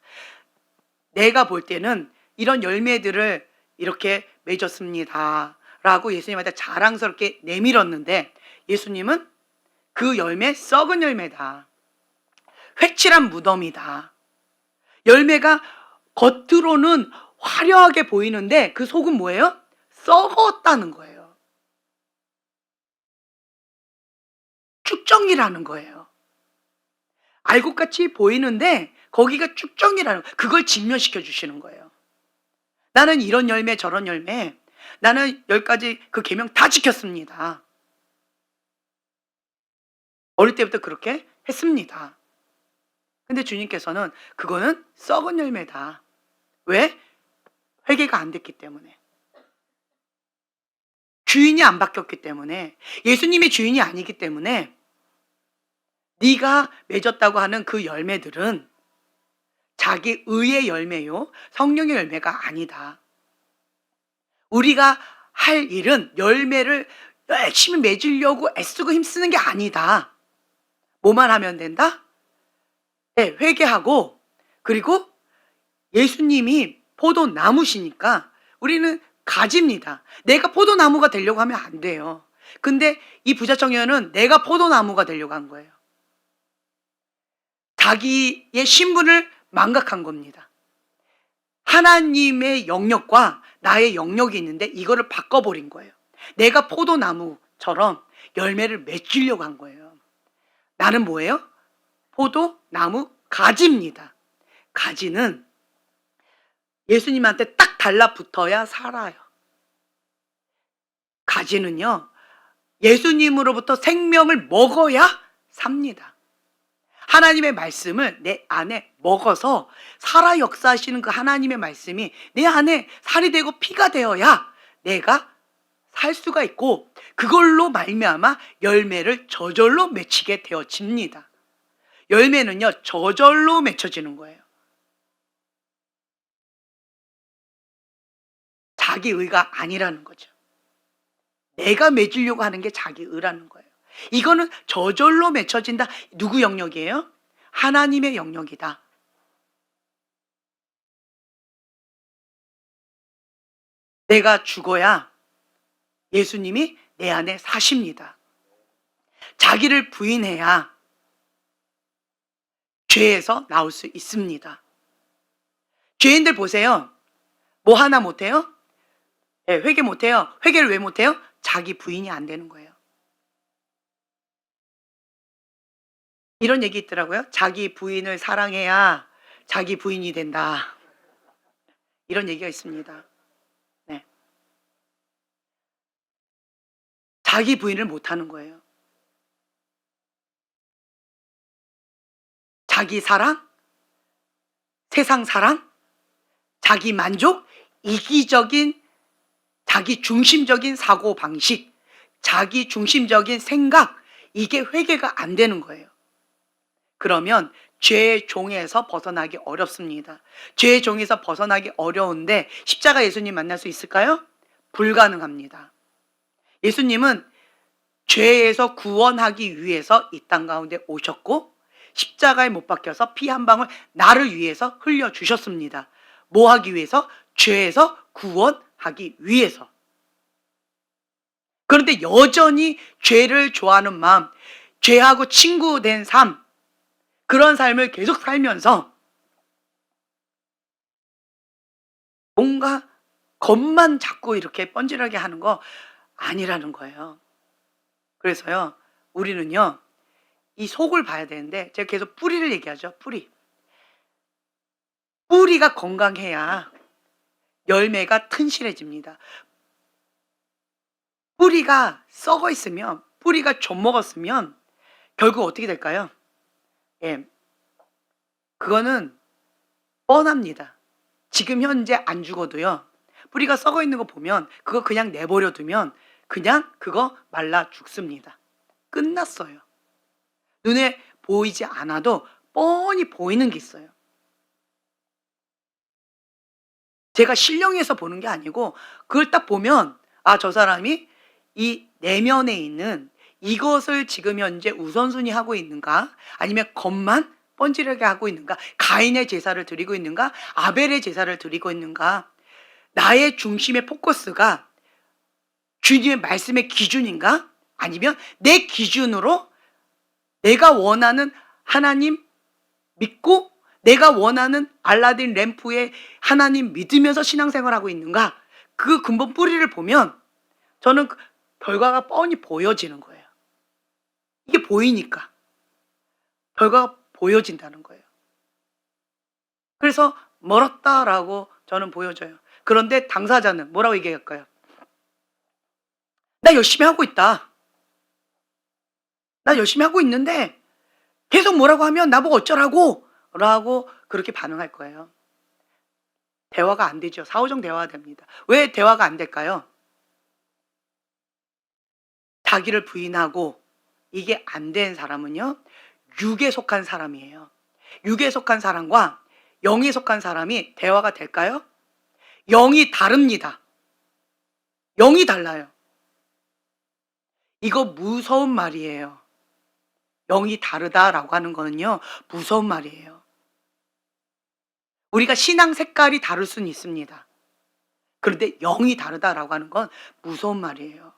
내가 볼 때는 이런 열매들을 이렇게 맺었습니다 라고 예수님한테 자랑스럽게 내밀었는데, 예수님은 그 열매 썩은 열매다. 회칠한 무덤이다. 열매가 겉으로는 화려하게 보이는데 그 속은 뭐예요? 썩었다는 거예요. 쭉정이라는 거예요. 알곡같이 보이는데 거기가 쭉정이라는 거예요. 그걸 직면시켜 주시는 거예요. 나는 이런 열매 저런 열매, 나는 10가지 그 계명 다 지켰습니다. 어릴 때부터 그렇게 했습니다. 근데 주님께서는 그거는 썩은 열매다. 왜? 회개가 안 됐기 때문에. 주인이 안 바뀌었기 때문에, 예수님이 주인이 아니기 때문에 네가 맺었다고 하는 그 열매들은 자기 의의 열매요, 성령의 열매가 아니다. 우리가 할 일은 열매를 열심히 맺으려고 애쓰고 힘쓰는 게 아니다. 뭐만 하면 된다? 네, 회개하고, 그리고 예수님이 포도나무시니까 우리는 가지입니다. 내가 포도나무가 되려고 하면 안 돼요. 근데 이 부자 청년은 내가 포도나무가 되려고 한 거예요. 자기의 신분을 망각한 겁니다. 하나님의 영역과 나의 영역이 있는데 이거를 바꿔버린 거예요. 내가 포도나무처럼 열매를 맺으려고 한 거예요. 나는 뭐예요? 포도나무 가지입니다. 가지는 예수님한테 딱 달라붙어야 살아요. 가지는요, 예수님으로부터 생명을 먹어야 삽니다. 하나님의 말씀을 내 안에 먹어서 살아 역사하시는 그 하나님의 말씀이 내 안에 살이 되고 피가 되어야 내가 살 수가 있고, 그걸로 말미암아 열매를 저절로 맺히게 되어집니다. 열매는요, 저절로 맺혀지는 거예요. 자기 의가 아니라는 거죠. 내가 맺으려고 하는 게 자기 의라는 거예요. 이거는 저절로 맺혀진다. 누구 영역이에요? 하나님의 영역이다. 내가 죽어야 예수님이 내 안에 사십니다. 자기를 부인해야 죄에서 나올 수 있습니다. 죄인들 보세요. 뭐 하나 못해요? 네, 회개 못해요. 회개를 왜 못해요? 자기 부인이 안 되는 거예요. 이런 얘기 있더라고요. 자기 부인을 사랑해야 자기 부인이 된다. 이런 얘기가 있습니다. 네. 자기 부인을 못하는 거예요. 자기 사랑, 세상 사랑, 자기 만족, 이기적인 자기 중심적인 사고 방식, 자기 중심적인 생각, 이게 회개가 안 되는 거예요. 그러면 죄의 종에서 벗어나기 어렵습니다. 죄의 종에서 벗어나기 어려운데 십자가 예수님 만날 수 있을까요? 불가능합니다. 예수님은 죄에서 구원하기 위해서 이 땅 가운데 오셨고, 십자가에 못 박혀서 피 한 방울 나를 위해서 흘려주셨습니다. 뭐 하기 위해서? 죄에서 구원하기 위해서. 그런데 여전히 죄를 좋아하는 마음, 죄하고 친구된 삶, 그런 삶을 계속 살면서 뭔가 겉만 자꾸 이렇게 뻔질하게 하는 거 아니라는 거예요. 그래서요, 우리는요, 이 속을 봐야 되는데, 제가 계속 뿌리를 얘기하죠. 뿌리가 건강해야 열매가 튼실해집니다. 뿌리가 썩어 있으면, 뿌리가 좀 먹었으면 결국 어떻게 될까요? 예, 그거는 뻔합니다. 지금 현재 안 죽어도요, 뿌리가 썩어 있는 거 보면 그거 그냥 내버려 두면 그냥 그거 말라 죽습니다. 끝났어요. 눈에 보이지 않아도 뻔히 보이는 게 있어요. 제가 신령해서 보는 게 아니고 그걸 딱 보면, 아, 저 사람이 이 내면에 있는 이것을 지금 현재 우선순위 하고 있는가, 아니면 겉만 뻔질하게 하고 있는가, 가인의 제사를 드리고 있는가, 아벨의 제사를 드리고 있는가, 나의 중심의 포커스가 주님의 말씀의 기준인가, 아니면 내 기준으로 내가 원하는 하나님 믿고 내가 원하는 알라딘 램프의 하나님 믿으면서 신앙생활하고 있는가, 그 근본 뿌리를 보면 저는 그 결과가 뻔히 보여지는 거예요. 이게 보이니까 결과가 보여진다는 거예요. 그래서 멀었다라고 저는 보여져요. 그런데 당사자는 뭐라고 얘기할까요? 나 열심히 하고 있다. 나 열심히 하고 있는데 계속 뭐라고 하면 나보고 어쩌라고 라고 그렇게 반응할 거예요. 대화가 안 되죠. 사후적 대화가 됩니다. 왜 대화가 안 될까요? 자기를 부인하고 이게 안 된 사람은요, 육에 속한 사람이에요. 육에 속한 사람과 영에 속한 사람이 대화가 될까요? 영이 다릅니다. 영이 달라요. 이거 무서운 말이에요. 영이 다르다라고 하는 거는요, 무서운 말이에요. 우리가 신앙 색깔이 다를 수는 있습니다. 그런데 영이 다르다라고 하는 건 무서운 말이에요.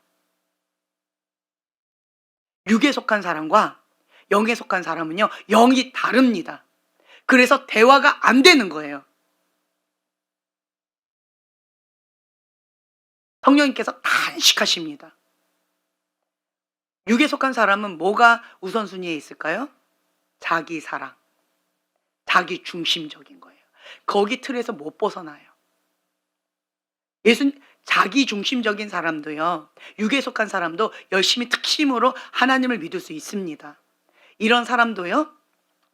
육에 속한 사람과 영에 속한 사람은요, 영이 다릅니다. 그래서 대화가 안 되는 거예요. 성령님께서 단식하십니다. 육에 속한 사람은 뭐가 우선순위에 있을까요? 자기 사랑, 자기 중심적인 거예요. 거기 틀에서 못 벗어나요. 자기 중심적인 사람도요, 육에 속한 사람도 열심히 특심으로 하나님을 믿을 수 있습니다. 이런 사람도요,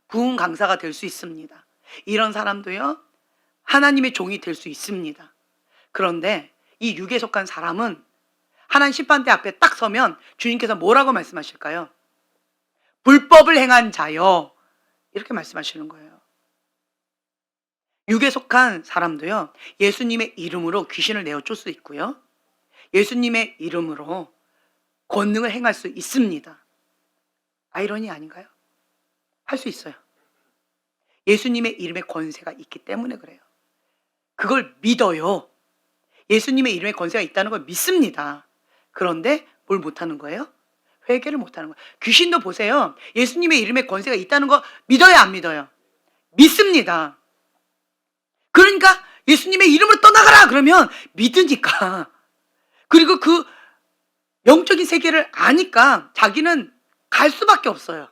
부흥 강사가 될 수 있습니다. 이런 사람도요, 하나님의 종이 될 수 있습니다. 그런데 이 육에 속한 사람은 하나님 심판대 앞에 딱 서면 주님께서 뭐라고 말씀하실까요? 불법을 행한 자여, 이렇게 말씀하시는 거예요. 육에 속한 사람도요, 예수님의 이름으로 귀신을 내어 쫓을 수 있고요, 예수님의 이름으로 권능을 행할 수 있습니다. 아이러니 아닌가요? 할 수 있어요. 예수님의 이름의 권세가 있기 때문에 그래요. 그걸 믿어요. 예수님의 이름의 권세가 있다는 걸 믿습니다. 그런데 뭘 못하는 거예요? 회개를 못하는 거예요. 귀신도 보세요. 예수님의 이름의 권세가 있다는 거 믿어요, 안 믿어요? 믿습니다. 그러니까 예수님의 이름으로 떠나가라 그러면 믿으니까, 그리고 그 영적인 세계를 아니까 자기는 갈 수밖에 없어요.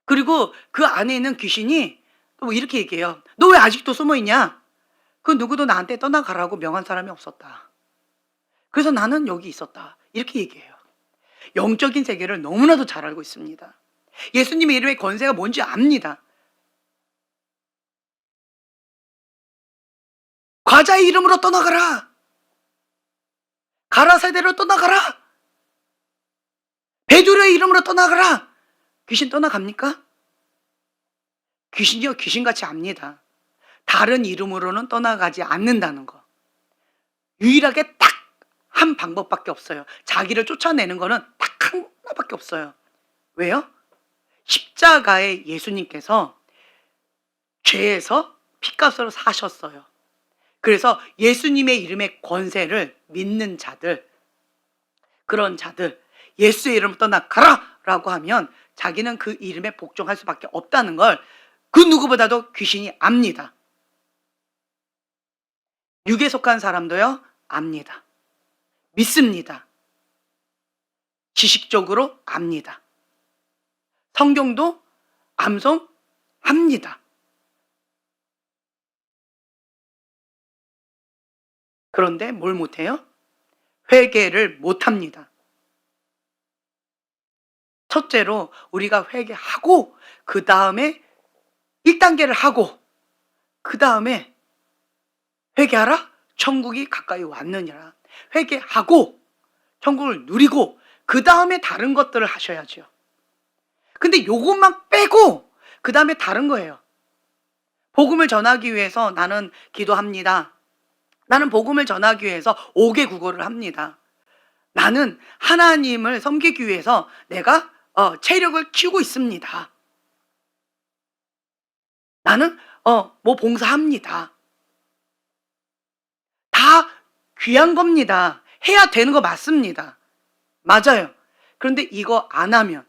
그리고 그 안에 있는 귀신이 또 이렇게 얘기해요. 너 왜 아직도 숨어있냐? 그 누구도 나한테 떠나가라고 명한 사람이 없었다. 그래서 나는 여기 있었다. 이렇게 얘기해요. 영적인 세계를 너무나도 잘 알고 있습니다. 예수님의 이름의 권세가 뭔지 압니다. 과자의 이름으로 떠나가라. 가라사대로 떠나가라. 베드로의 이름으로 떠나가라. 귀신 떠나갑니까? 귀신이요, 귀신같이 압니다. 다른 이름으로는 떠나가지 않는다는 거. 유일하게 딱 한 방법밖에 없어요. 자기를 쫓아내는 거는 딱 하나밖에 없어요. 왜요? 십자가에 예수님께서 죄에서 피값으로 사셨어요. 그래서 예수님의 이름의 권세를 믿는 자들, 그런 자들, 예수의 이름으로 떠나가라 라고 하면 자기는 그 이름에 복종할 수밖에 없다는 걸 그 누구보다도 귀신이 압니다. 육에 속한 사람도요, 압니다. 믿습니다. 지식적으로 압니다. 성경도 암송합니다. 그런데 뭘 못해요? 회개를 못합니다. 첫째로 우리가 회개하고 그 다음에 1단계를 하고 그 다음에 회개하라 천국이 가까이 왔느니라. 회개하고 천국을 누리고 그 다음에 다른 것들을 하셔야죠. 근데 요것만 빼고 그 다음에 다른 거예요. 복음을 전하기 위해서 나는 기도합니다. 나는 복음을 전하기 위해서 5개 국어를 합니다. 나는 하나님을 섬기기 위해서 내가 체력을 키우고 있습니다. 나는 뭐 봉사합니다. 다 귀한 겁니다. 해야 되는 거 맞습니다. 맞아요. 그런데 이거 안 하면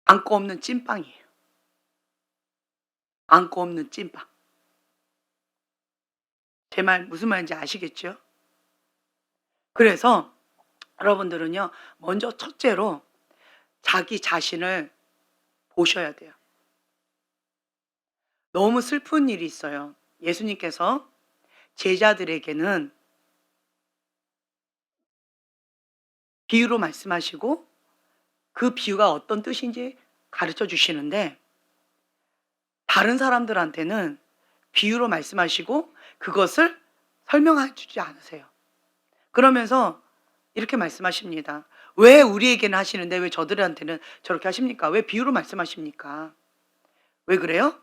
안고 없는 찐빵이에요. 안고 없는 찐빵. 제 말 무슨 말인지 아시겠죠? 그래서 여러분들은요, 먼저 첫째로 자기 자신을 보셔야 돼요. 너무 슬픈 일이 있어요. 예수님께서 제자들에게는 비유로 말씀하시고 그 비유가 어떤 뜻인지 가르쳐 주시는데, 다른 사람들한테는 비유로 말씀하시고 그것을 설명해 주지 않으세요. 그러면서 이렇게 말씀하십니다. 왜 우리에게는 하시는데 왜 저들한테는 저렇게 하십니까? 왜 비유로 말씀하십니까? 왜 그래요?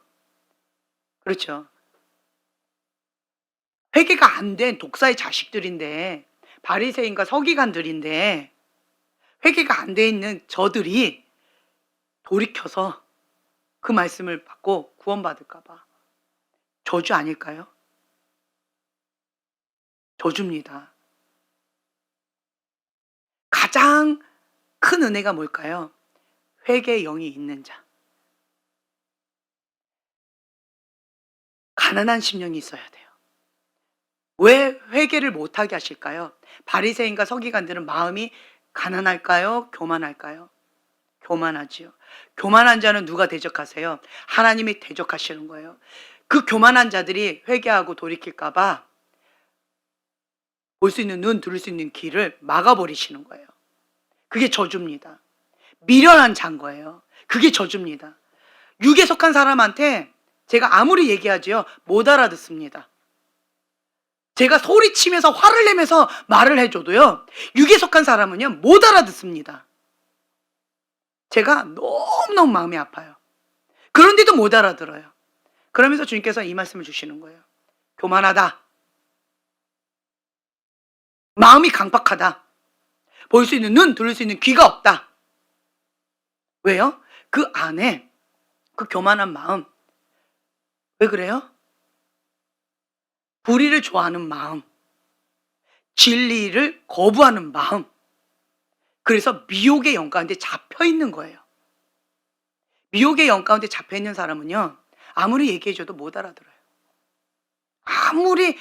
그렇죠. 회개가 안 된 독사의 자식들인데, 바리새인과 서기관들인데, 회개가 안 돼 있는 저들이 돌이켜서 그 말씀을 받고 구원받을까 봐. 저주 아닐까요? 저주입니다. 가장 큰 은혜가 뭘까요? 회개의 영이 있는 자. 가난한 심령이 있어야 돼요. 왜 회개를 못하게 하실까요? 바리새인과 서기관들은 마음이 가난할까요? 교만할까요? 교만하지요. 교만한 자는 누가 대적하세요? 하나님이 대적하시는 거예요. 그 교만한 자들이 회개하고 돌이킬까 봐 볼 수 있는 눈, 들을 수 있는 귀를 막아버리시는 거예요. 그게 저주입니다. 미련한 자인 거예요. 그게 저주입니다. 육에 속한 사람한테 제가 아무리 얘기하지요, 못 알아듣습니다. 제가 소리치면서 화를 내면서 말을 해줘도요, 육에 속한 사람은요, 못 알아듣습니다. 제가 너무너무 마음이 아파요. 그런데도 못 알아들어요. 그러면서 주님께서 이 말씀을 주시는 거예요. 교만하다. 마음이 강박하다. 볼 수 있는 눈, 들을 수 있는 귀가 없다. 왜요? 그 안에 그 교만한 마음. 왜 그래요? 불의를 좋아하는 마음. 진리를 거부하는 마음. 그래서 미혹의 영 가운데 잡혀 있는 거예요. 미혹의 영 가운데 잡혀 있는 사람은요, 아무리 얘기해줘도 못 알아들어요. 아무리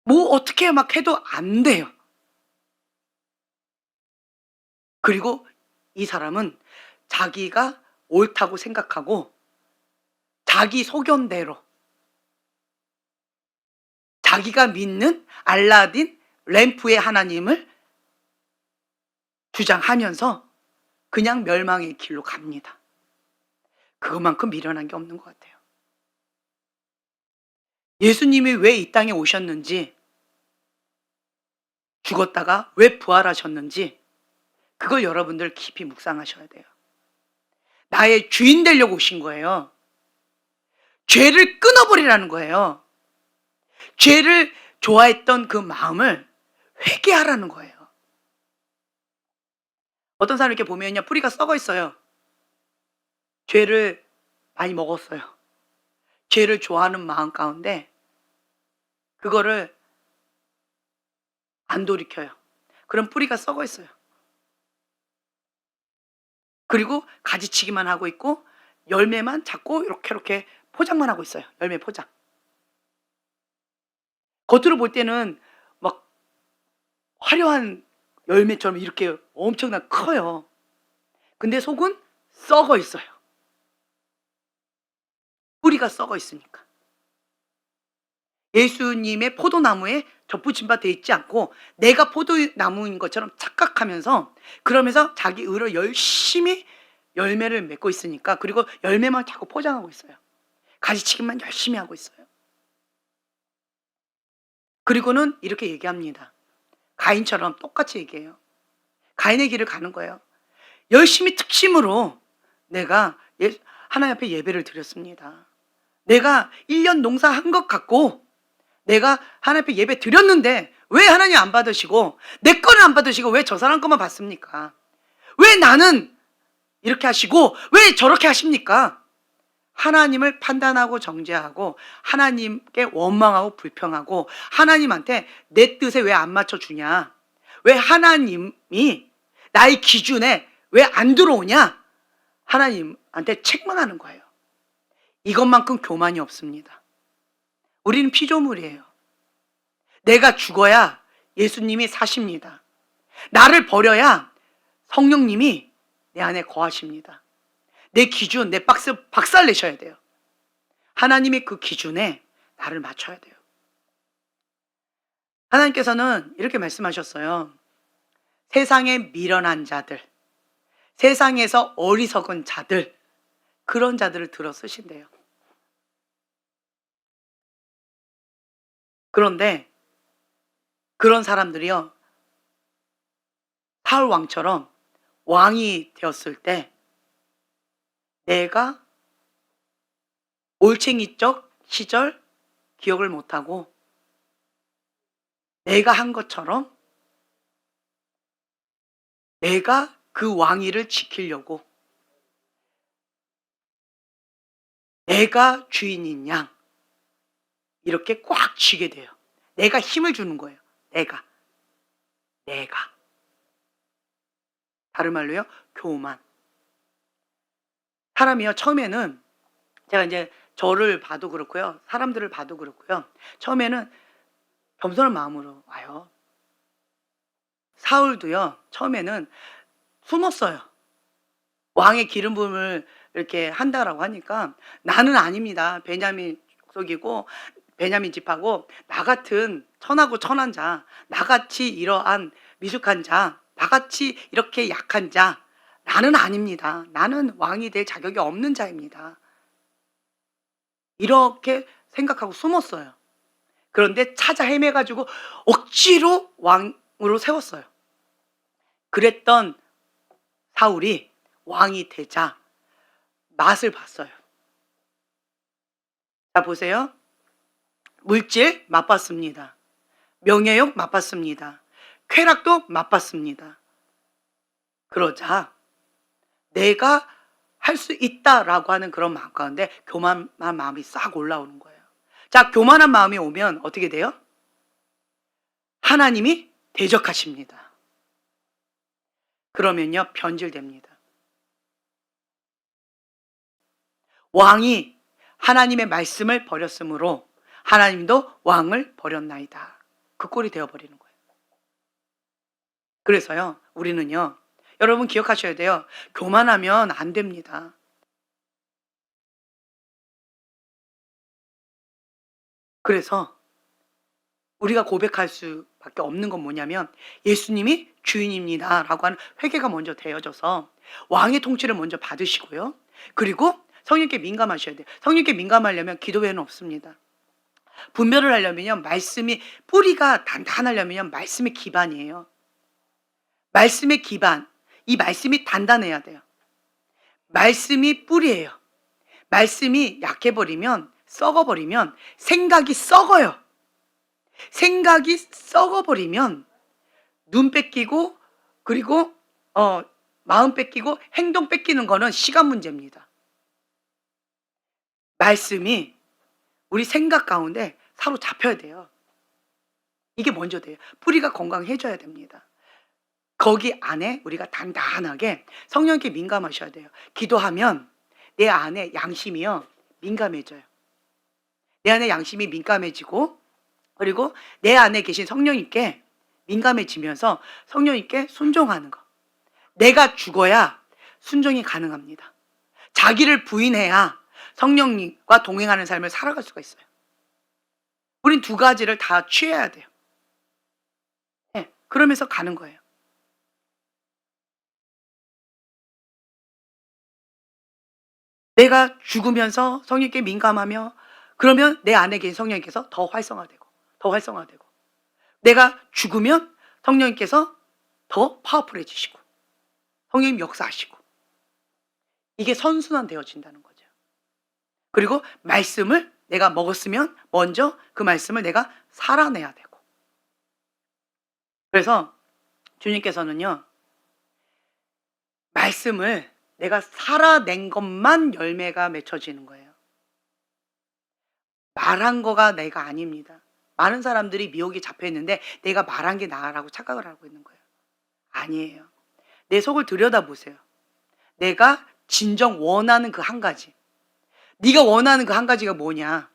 뭐 어떻게 막 해도 안 돼요. 그리고 이 사람은 자기가 옳다고 생각하고 자기 소견대로 자기가 믿는 알라딘 램프의 하나님을 주장하면서 그냥 멸망의 길로 갑니다. 그것만큼 미련한 게 없는 것 같아요. 예수님이 왜 이 땅에 오셨는지, 죽었다가 왜 부활하셨는지, 그걸 여러분들 깊이 묵상하셔야 돼요. 나의 주인 되려고 오신 거예요. 죄를 끊어버리라는 거예요. 죄를 좋아했던 그 마음을 회개하라는 거예요. 어떤 사람 이렇게 보면요, 뿌리가 썩어 있어요. 죄를 많이 먹었어요. 죄를 좋아하는 마음 가운데 그거를 안 돌이켜요. 그럼 뿌리가 썩어 있어요. 그리고 가지치기만 하고 있고 열매만 자꾸 이렇게 포장만 하고 있어요. 열매 포장. 겉으로 볼 때는 막 화려한 열매처럼 이렇게 엄청나게 커요. 근데 속은 썩어 있어요. 뿌리가 썩어 있으니까. 예수님의 포도나무에 접붙임 바 돼 있지 않고 내가 포도나무인 것처럼 착각하면서, 그러면서 자기 의로 열심히 열매를 맺고 있으니까, 그리고 열매만 자꾸 포장하고 있어요. 가지치기만 열심히 하고 있어요. 그리고는 이렇게 얘기합니다. 가인처럼 똑같이 얘기해요. 가인의 길을 가는 거예요. 열심히 특심으로 내가 하나님 앞에 예배를 드렸습니다. 내가 1년 농사한 것 같고 내가 하나님 앞에 예배 드렸는데 왜 하나님 안 받으시고 내 거는 안 받으시고 왜 저 사람 것만 받습니까? 왜 나는 이렇게 하시고 왜 저렇게 하십니까? 하나님을 판단하고 정죄하고 하나님께 원망하고 불평하고 하나님한테 내 뜻에 왜 안 맞춰주냐? 왜 하나님이 나의 기준에 왜 안 들어오냐? 하나님한테 책망하는 거예요. 이것만큼 교만이 없습니다. 우리는 피조물이에요. 내가 죽어야 예수님이 사십니다. 나를 버려야 성령님이 내 안에 거하십니다. 내 기준, 내 박살 내셔야 돼요. 하나님의 그 기준에 나를 맞춰야 돼요. 하나님께서는 이렇게 말씀하셨어요. 세상에 미련한 자들, 세상에서 어리석은 자들, 그런 자들을 들어 쓰신대요. 그런데 그런 사람들이요, 사울 왕처럼 왕이 되었을 때 내가 올챙이적 시절 기억을 못하고 내가 한 것처럼 내가 그 왕위를 지키려고 내가 주인인 양 이렇게 꽉 쥐게 돼요. 내가 힘을 주는 거예요. 내가 다른 말로요, 교만. 사람이요, 처음에는 제가 이제 저를 봐도 그렇고요, 사람들을 봐도 그렇고요, 처음에는 겸손한 마음으로 와요. 사울도요, 처음에는 숨었어요. 왕의 기름 부음을 이렇게 한다라고 하니까 나는 아닙니다. 베냐민 족속이고 베냐민 집하고 나 같은 천하고 천한 자, 나같이 이러한 미숙한 자, 나같이 이렇게 약한 자, 나는 아닙니다. 나는 왕이 될 자격이 없는 자입니다. 이렇게 생각하고 숨었어요. 그런데 찾아 헤매가지고 억지로 왕으로 세웠어요. 그랬던 사울이 왕이 되자 맛을 봤어요. 자, 보세요. 물질 맛봤습니다. 명예욕 맛봤습니다. 쾌락도 맛봤습니다. 그러자 내가 할 수 있다라고 하는 그런 마음 가운데 교만한 마음이 싹 올라오는 거예요. 자, 교만한 마음이 오면 어떻게 돼요? 하나님이 대적하십니다. 그러면요, 변질됩니다. 왕이 하나님의 말씀을 버렸으므로 하나님도 왕을 버렸나이다. 그 꼴이 되어버리는 거예요. 그래서요, 우리는요, 여러분 기억하셔야 돼요. 교만하면 안 됩니다. 그래서 우리가 고백할 수밖에 없는 건 뭐냐면 예수님이 주인입니다 라고 하는 회개가 먼저 되어져서 왕의 통치를 먼저 받으시고요. 그리고 성령께 민감하셔야 돼요. 성령께 민감하려면 기도 외에는 없습니다. 분별을 하려면요, 말씀이 뿌리가 단단하려면 말씀의 기반이에요. 말씀의 기반, 이 말씀이 단단해야 돼요. 말씀이 뿌리예요. 말씀이 약해버리면, 썩어버리면 생각이 썩어요. 생각이 썩어버리면 눈 뺏기고, 그리고 마음 뺏기고 행동 뺏기는 거는 시간 문제입니다. 말씀이 우리 생각 가운데 사로잡혀야 돼요. 이게 먼저 돼요. 뿌리가 건강해져야 됩니다. 거기 안에 우리가 단단하게 성령께 민감하셔야 돼요. 기도하면 내 안에 양심이요, 민감해져요. 내 안에 양심이 민감해지고, 그리고 내 안에 계신 성령님께 민감해지면서 성령님께 순종하는 거. 내가 죽어야 순종이 가능합니다. 자기를 부인해야 성령님과 동행하는 삶을 살아갈 수가 있어요. 우린 두 가지를 다 취해야 돼요. 네, 그러면서 가는 거예요. 내가 죽으면서 성령께 민감하며, 그러면 내 안에 계신 성령님께서 더 활성화되고, 더 활성화되고, 내가 죽으면 성령님께서 더 파워풀해지시고, 성령님 역사하시고, 이게 선순환 되어진다는 거죠. 그리고 말씀을 내가 먹었으면 먼저 그 말씀을 내가 살아내야 되고. 그래서 주님께서는요, 말씀을 내가 살아낸 것만 열매가 맺혀지는 거예요. 말한 거가 내가 아닙니다. 많은 사람들이 미혹에 잡혀 있는데 내가 말한 게 나라고 착각을 하고 있는 거예요. 아니에요. 내 속을 들여다보세요. 내가 진정 원하는 그 한 가지. 네가 원하는 그 한 가지가 뭐냐?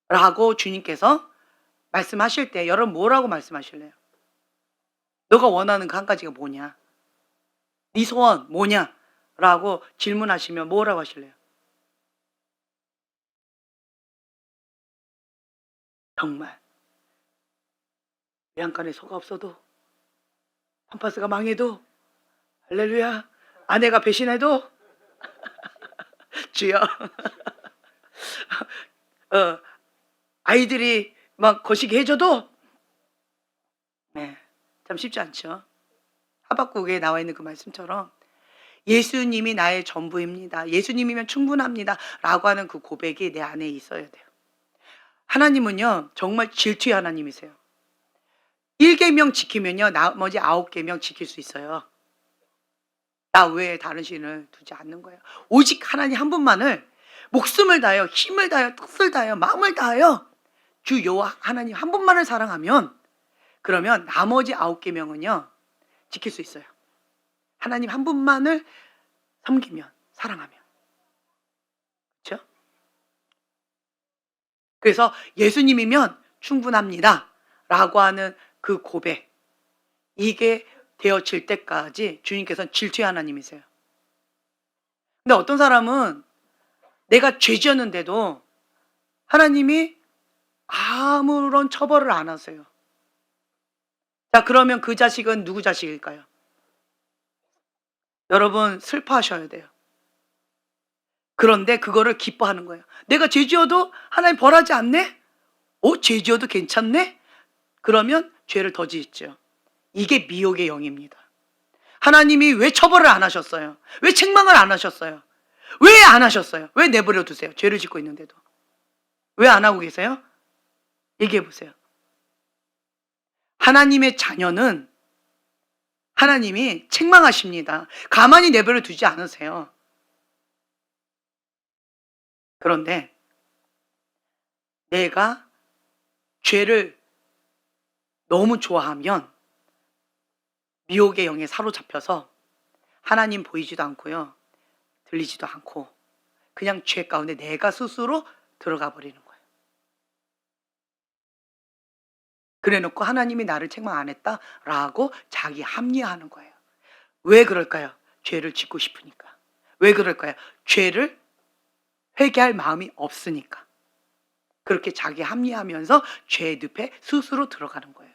라고 주님께서 말씀하실 때 여러분 뭐라고 말씀하실래요? 너가 원하는 그 한 가지가 뭐냐? 네 소원 뭐냐? 라고 질문하시면 뭐라고 하실래요? 정말 외양간에 소가 없어도, 팜파스가 망해도, 할렐루야, 아내가 배신해도 주여 아이들이 막 거시기 해줘도, 네, 참 쉽지 않죠. 하박국에 나와 있는 그 말씀처럼 예수님이 나의 전부입니다, 예수님이면 충분합니다 라고 하는 그 고백이 내 안에 있어야 돼요. 하나님은요 정말 질투의 하나님이세요. 1계명 지키면요 나머지 9계명 지킬 수 있어요. 나 외에 다른 신을 두지 않는 거예요. 오직 하나님 한 분만을 목숨을 다하여 힘을 다하여 뜻을 다하여 마음을 다하여 주 여호와 하나님 한 분만을 사랑하면, 그러면 나머지 9계명은요 지킬 수 있어요. 하나님 한 분만을 섬기면, 사랑하면. 그렇죠? 그래서 예수님이면 충분합니다 라고 하는 그 고백, 이게 되어질 때까지 주님께서는 질투의 하나님이세요. 근데 어떤 사람은 내가 죄 지었는데도 하나님이 아무런 처벌을 안 하세요. 자, 그러면 그 자식은 누구 자식일까요? 여러분, 슬퍼하셔야 돼요. 그런데 그거를 기뻐하는 거예요. 내가 죄 지어도 하나님 벌하지 않네? 죄 지어도 괜찮네? 그러면 죄를 더 짓죠. 이게 미혹의 영입니다. 하나님이 왜 처벌을 안 하셨어요? 왜 책망을 안 하셨어요? 왜 안 하셨어요? 왜 내버려 두세요? 죄를 짓고 있는데도. 왜 안 하고 계세요? 얘기해 보세요. 하나님의 자녀는 하나님이 책망하십니다. 가만히 내버려 두지 않으세요. 그런데 내가 죄를 너무 좋아하면 미혹의 영에 사로잡혀서 하나님 보이지도 않고요. 들리지도 않고 그냥 죄 가운데 내가 스스로 들어가 버리는 거예요. 그래 놓고 하나님이 나를 책망 안 했다라고 자기 합리화하는 거예요. 왜 그럴까요? 죄를 짓고 싶으니까. 왜 그럴까요? 죄를 회개할 마음이 없으니까. 그렇게 자기 합리하면서 죄의 늪에 스스로 들어가는 거예요.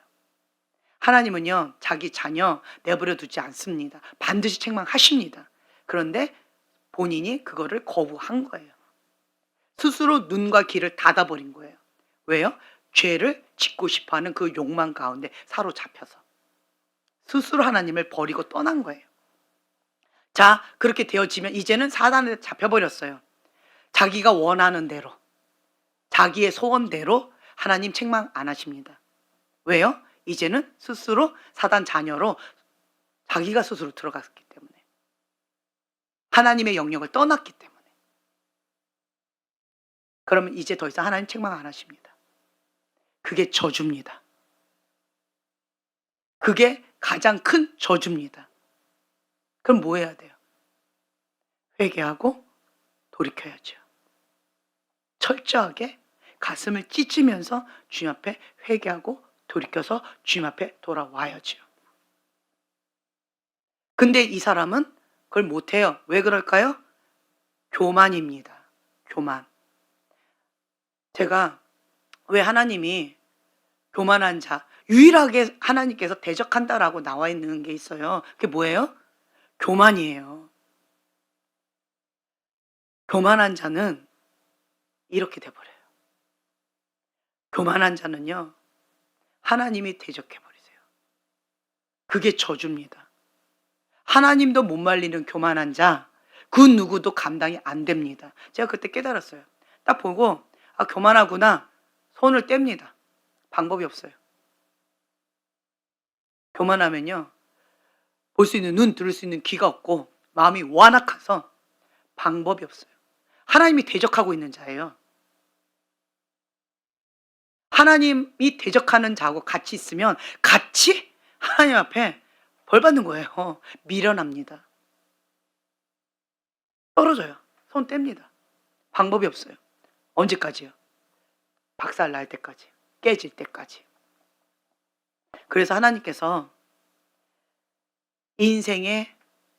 하나님은요, 자기 자녀 내버려 두지 않습니다. 반드시 책망하십니다. 그런데 본인이 그거를 거부한 거예요. 스스로 눈과 귀를 닫아버린 거예요. 왜요? 죄를 짓고 싶어하는 그 욕망 가운데 사로잡혀서 스스로 하나님을 버리고 떠난 거예요. 자, 그렇게 되어지면 이제는 사단에 잡혀버렸어요. 자기가 원하는 대로, 자기의 소원대로 하나님 책망 안 하십니다. 왜요? 이제는 스스로 사단 자녀로 자기가 스스로 들어갔기 때문에, 하나님의 영역을 떠났기 때문에. 그러면 이제 더 이상 하나님 책망 안 하십니다. 그게 저주입니다. 그게 가장 큰 저주입니다. 그럼 뭐 해야 돼요? 회개하고 돌이켜야죠. 철저하게 가슴을 찢으면서 주님 앞에 회개하고 돌이켜서 주님 앞에 돌아와야죠. 근데 이 사람은 그걸 못해요. 왜 그럴까요? 교만입니다. 교만. 제가 왜 하나님이 교만한 자, 유일하게 하나님께서 대적한다라고 나와 있는 게 있어요. 그게 뭐예요? 교만이에요. 교만한 자는 이렇게 돼버려요. 교만한 자는요, 하나님이 대적해버리세요. 그게 저주입니다. 하나님도 못 말리는 교만한 자, 그 누구도 감당이 안 됩니다. 제가 그때 깨달았어요. 딱 보고, 교만하구나. 손을 뗍니다. 방법이 없어요. 교만하면요, 볼 수 있는 눈, 들을 수 있는 귀가 없고 마음이 완악해서 방법이 없어요. 하나님이 대적하고 있는 자예요. 하나님이 대적하는 자하고 같이 있으면 같이 하나님 앞에 벌 받는 거예요. 미련합니다. 떨어져요. 손 뗍니다. 방법이 없어요. 언제까지요? 박살 날 때까지, 깨질 때까지. 그래서 하나님께서 인생의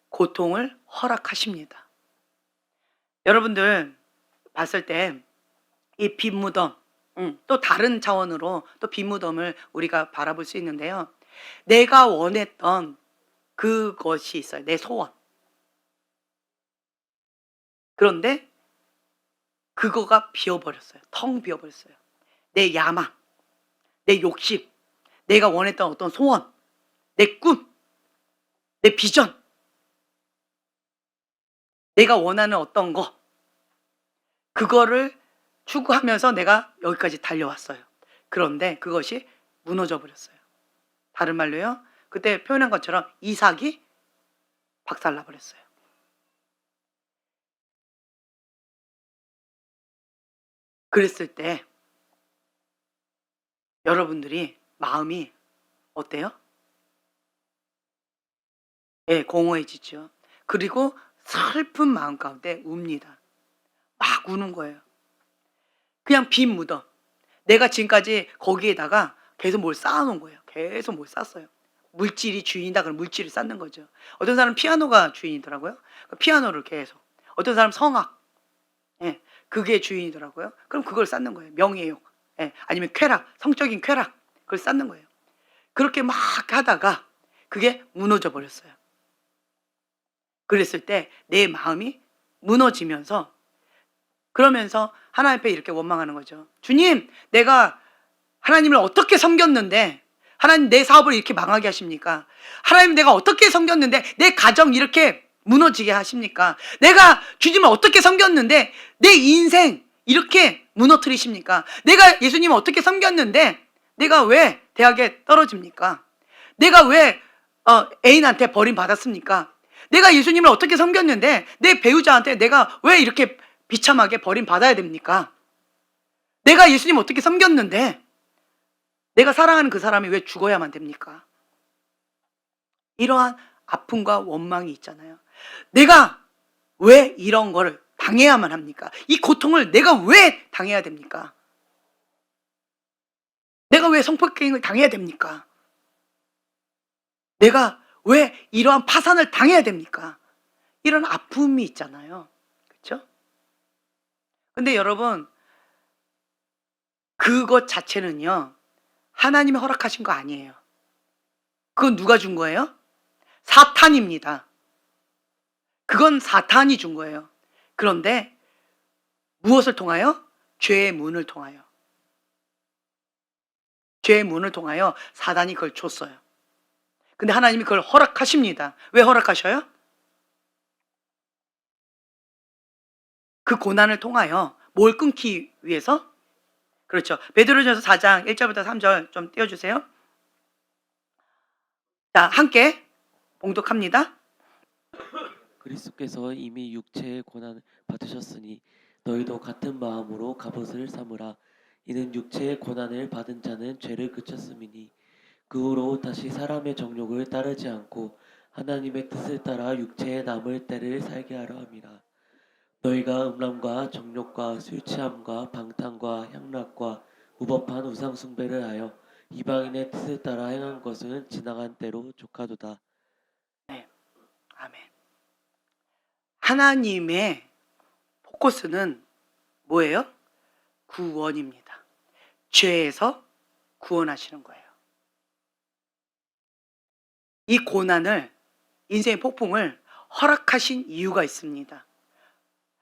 고통을 허락하십니다. 여러분들 봤을 때 이 빈무덤, 또 다른 차원으로 또 빈무덤을 우리가 바라볼 수 있는데요. 내가 원했던 그것이 있어요. 내 소원. 그런데 그거가 비어버렸어요. 텅 비어버렸어요. 내 야망, 내 욕심, 내가 원했던 어떤 소원, 내 꿈, 내 비전, 내가 원하는 어떤 거, 그거를 추구하면서 내가 여기까지 달려왔어요. 그런데 그것이 무너져 버렸어요. 다른 말로요, 그때 표현한 것처럼 이삭이 박살나 버렸어요. 그랬을 때 여러분들이 마음이 어때요? 예, 공허해지죠. 그리고 슬픈 마음 가운데 웁니다. 막 우는 거예요. 그냥 빈 무덤. 내가 지금까지 거기에다가 계속 뭘 쌓아놓은 거예요. 계속 뭘 쌌어요. 물질이 주인이다 그러면 물질을 쌓는 거죠. 어떤 사람은 피아노가 주인이더라고요. 피아노를 계속. 어떤 사람 성악, 예, 그게 주인이더라고요. 그럼 그걸 쌓는 거예요. 명예욕, 예, 아니면 쾌락, 성적인 쾌락, 그걸 쌓는 거예요. 그렇게 막 하다가 그게 무너져 버렸어요. 그랬을 때 내 마음이 무너지면서, 그러면서 하나님 앞에 이렇게 원망하는 거죠. 주님, 내가 하나님을 어떻게 섬겼는데 하나님 내 사업을 이렇게 망하게 하십니까? 하나님, 내가 어떻게 섬겼는데 내 가정 이렇게 무너지게 하십니까? 내가 주님을 어떻게 섬겼는데 내 인생 이렇게 무너뜨리십니까? 내가 예수님을 어떻게 섬겼는데 내가 왜 대학에 떨어집니까? 내가 왜 애인한테 버림받았습니까? 내가 예수님을 어떻게 섬겼는데 내 배우자한테 내가 왜 이렇게 비참하게 버림받아야 됩니까? 내가 예수님 어떻게 섬겼는데 내가 사랑하는 그 사람이 왜 죽어야만 됩니까? 이러한 아픔과 원망이 있잖아요. 내가 왜 이런 거를 당해야만 합니까? 이 고통을 내가 왜 당해야 됩니까? 내가 왜 성폭행을 당해야 됩니까? 내가 왜 이러한 파산을 당해야 됩니까? 이런 아픔이 있잖아요. 그렇죠? 근데 여러분, 그것 자체는요, 하나님이 허락하신 거 아니에요. 그건 누가 준 거예요? 사탄입니다. 그건 사탄이 준 거예요. 그런데 무엇을 통하여? 죄의 문을 통하여. 죄의 문을 통하여 사단이 그걸 줬어요. 근데 하나님이 그걸 허락하십니다. 왜 허락하셔요? 그 고난을 통하여 뭘 끊기 위해서? 그렇죠. 베드로전서 4장 1절부터 3절 좀 띄워주세요. 자, 함께 봉독합니다. 그리스도께서 이미 육체의 고난을 받으셨으니 너희도 같은 마음으로 갑옷을 삼으라. 이는 육체의 고난을 받은 자는 죄를 그쳤음이니 그 후로 다시 사람의 정욕을 따르지 않고 하나님의 뜻을 따라 육체에 남을 때를 살게 하려 함이라. 너희가 음란과 정욕과 술 취함과 방탕과 향락과 무법한 우상 숭배를 하여 이방인의 뜻을 따라 행한 것은 지나간 때로 족하도다. 네, 아멘. 하나님의 포커스는 뭐예요? 구원입니다. 죄에서 구원하시는 거예요. 이 고난을, 인생의 폭풍을 허락하신 이유가 있습니다.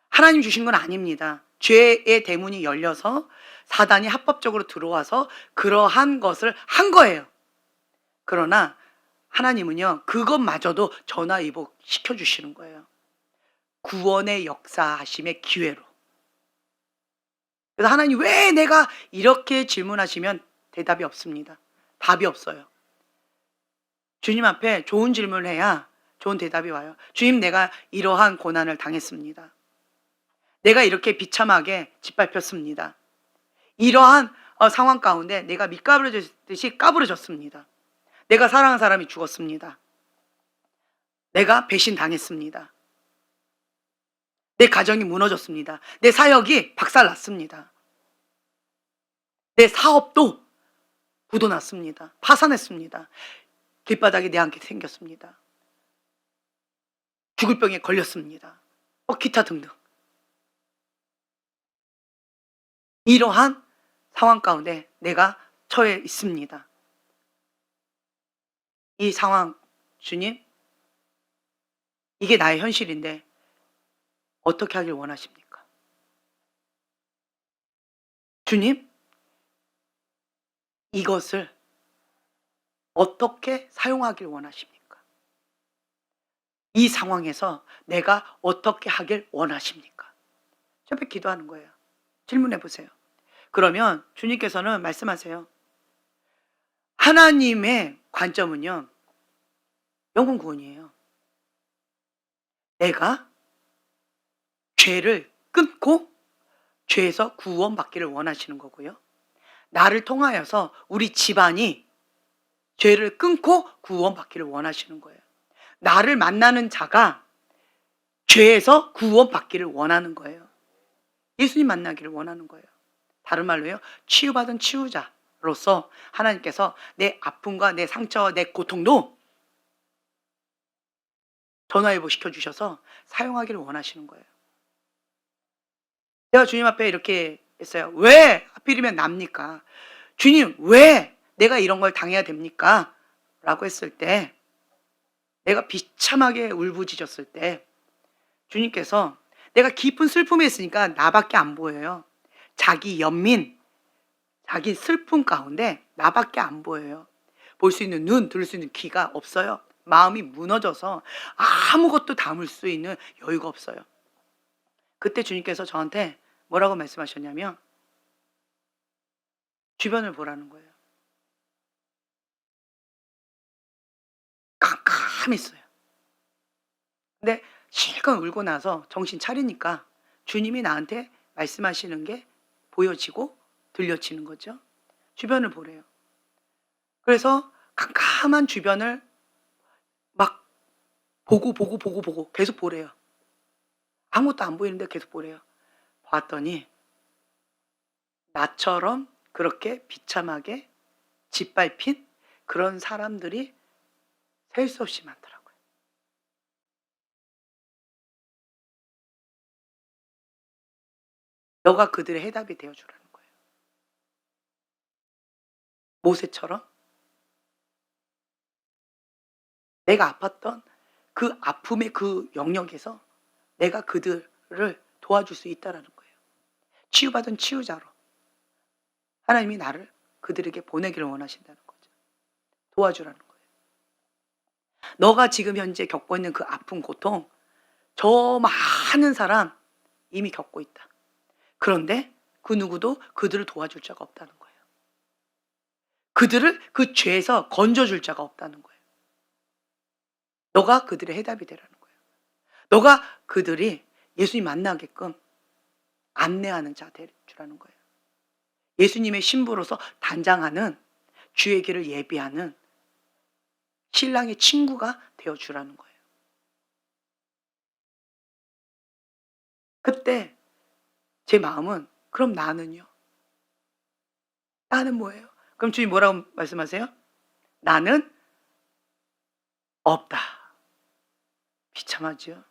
하나님 주신 건 아닙니다. 죄의 대문이 열려서 사단이 합법적으로 들어와서 그러한 것을 한 거예요. 그러나 하나님은요, 그것마저도 전화위복 시켜주시는 거예요. 구원의 역사하심의 기회로. 그래서 하나님, 왜 내가 이렇게 질문하시면 대답이 없습니다. 답이 없어요. 주님 앞에 좋은 질문을 해야 좋은 대답이 와요. 주님, 내가 이러한 고난을 당했습니다. 내가 이렇게 비참하게 짓밟혔습니다. 이러한 상황 가운데 내가 밑가부러졌듯이 까부러졌습니다. 내가 사랑하는 사람이 죽었습니다. 내가 배신당했습니다. 내 가정이 무너졌습니다. 내 사역이 박살났습니다. 내 사업도 부도났습니다. 파산했습니다. 길바닥에 내 안게 생겼습니다. 죽을 병에 걸렸습니다. 기타 등등. 이러한 상황 가운데 내가 처해 있습니다. 이 상황, 주님, 이게 나의 현실인데 어떻게 하길 원하십니까? 주님, 이것을 어떻게 사용하길 원하십니까? 이 상황에서 내가 어떻게 하길 원하십니까? 저렇게 기도하는 거예요. 질문해 보세요. 그러면 주님께서는 말씀하세요. 하나님의 관점은요, 영혼 구원이에요. 내가 죄를 끊고 죄에서 구원받기를 원하시는 거고요. 나를 통하여서 우리 집안이 죄를 끊고 구원받기를 원하시는 거예요. 나를 만나는 자가 죄에서 구원받기를 원하는 거예요. 예수님 만나기를 원하는 거예요. 다른 말로요, 치유받은 치유자로서 하나님께서 내 아픔과 내 상처와 내 고통도 전화위복 시켜주셔서 사용하기를 원하시는 거예요. 내가 주님 앞에 이렇게 했어요. 왜 하필이면 납니까? 주님, 왜 내가 이런 걸 당해야 됩니까? 라고 했을 때, 내가 비참하게 울부짖었을 때 주님께서, 내가 깊은 슬픔에 있으니까 나밖에 안 보여요. 자기 연민, 자기 슬픔 가운데 나밖에 안 보여요. 볼 수 있는 눈, 들을 수 있는 귀가 없어요. 마음이 무너져서 아무것도 담을 수 있는 여유가 없어요. 그때 주님께서 저한테 뭐라고 말씀하셨냐면 주변을 보라는 거예요. 깜깜했어요. 근데 실컷 울고 나서 정신 차리니까 주님이 나한테 말씀하시는 게 보여지고 들려지는 거죠. 주변을 보래요. 그래서 깜깜한 주변을 막 보고 계속 보래요. 아무것도 안 보이는데 계속 보래요. 봤더니 나처럼 그렇게 비참하게 짓밟힌 그런 사람들이 셀 수 없이 많더라고요. 너가 그들의 해답이 되어주라는 거예요. 모세처럼 내가 아팠던 그 아픔의 그 영역에서 내가 그들을 도와줄 수 있다라는 거예요. 치유받은 치유자로 하나님이 나를 그들에게 보내기를 원하신다는 거죠. 도와주라는 거예요. 너가 지금 현재 겪고 있는 그 아픈 고통, 저 많은 사람 이미 겪고 있다. 그런데 그 누구도 그들을 도와줄 자가 없다는 거예요. 그들을 그 죄에서 건져줄 자가 없다는 거예요. 너가 그들의 해답이 되라는 거예요. 너가 그들이 예수님 만나게끔 안내하는 자 되주라는 거예요. 예수님의 신부로서 단장하는, 주의 길을 예비하는 신랑의 친구가 되어주라는 거예요. 그때 제 마음은, 그럼 나는요? 나는 뭐예요? 그럼 주님 뭐라고 말씀하세요? 나는 없다. 비참하죠?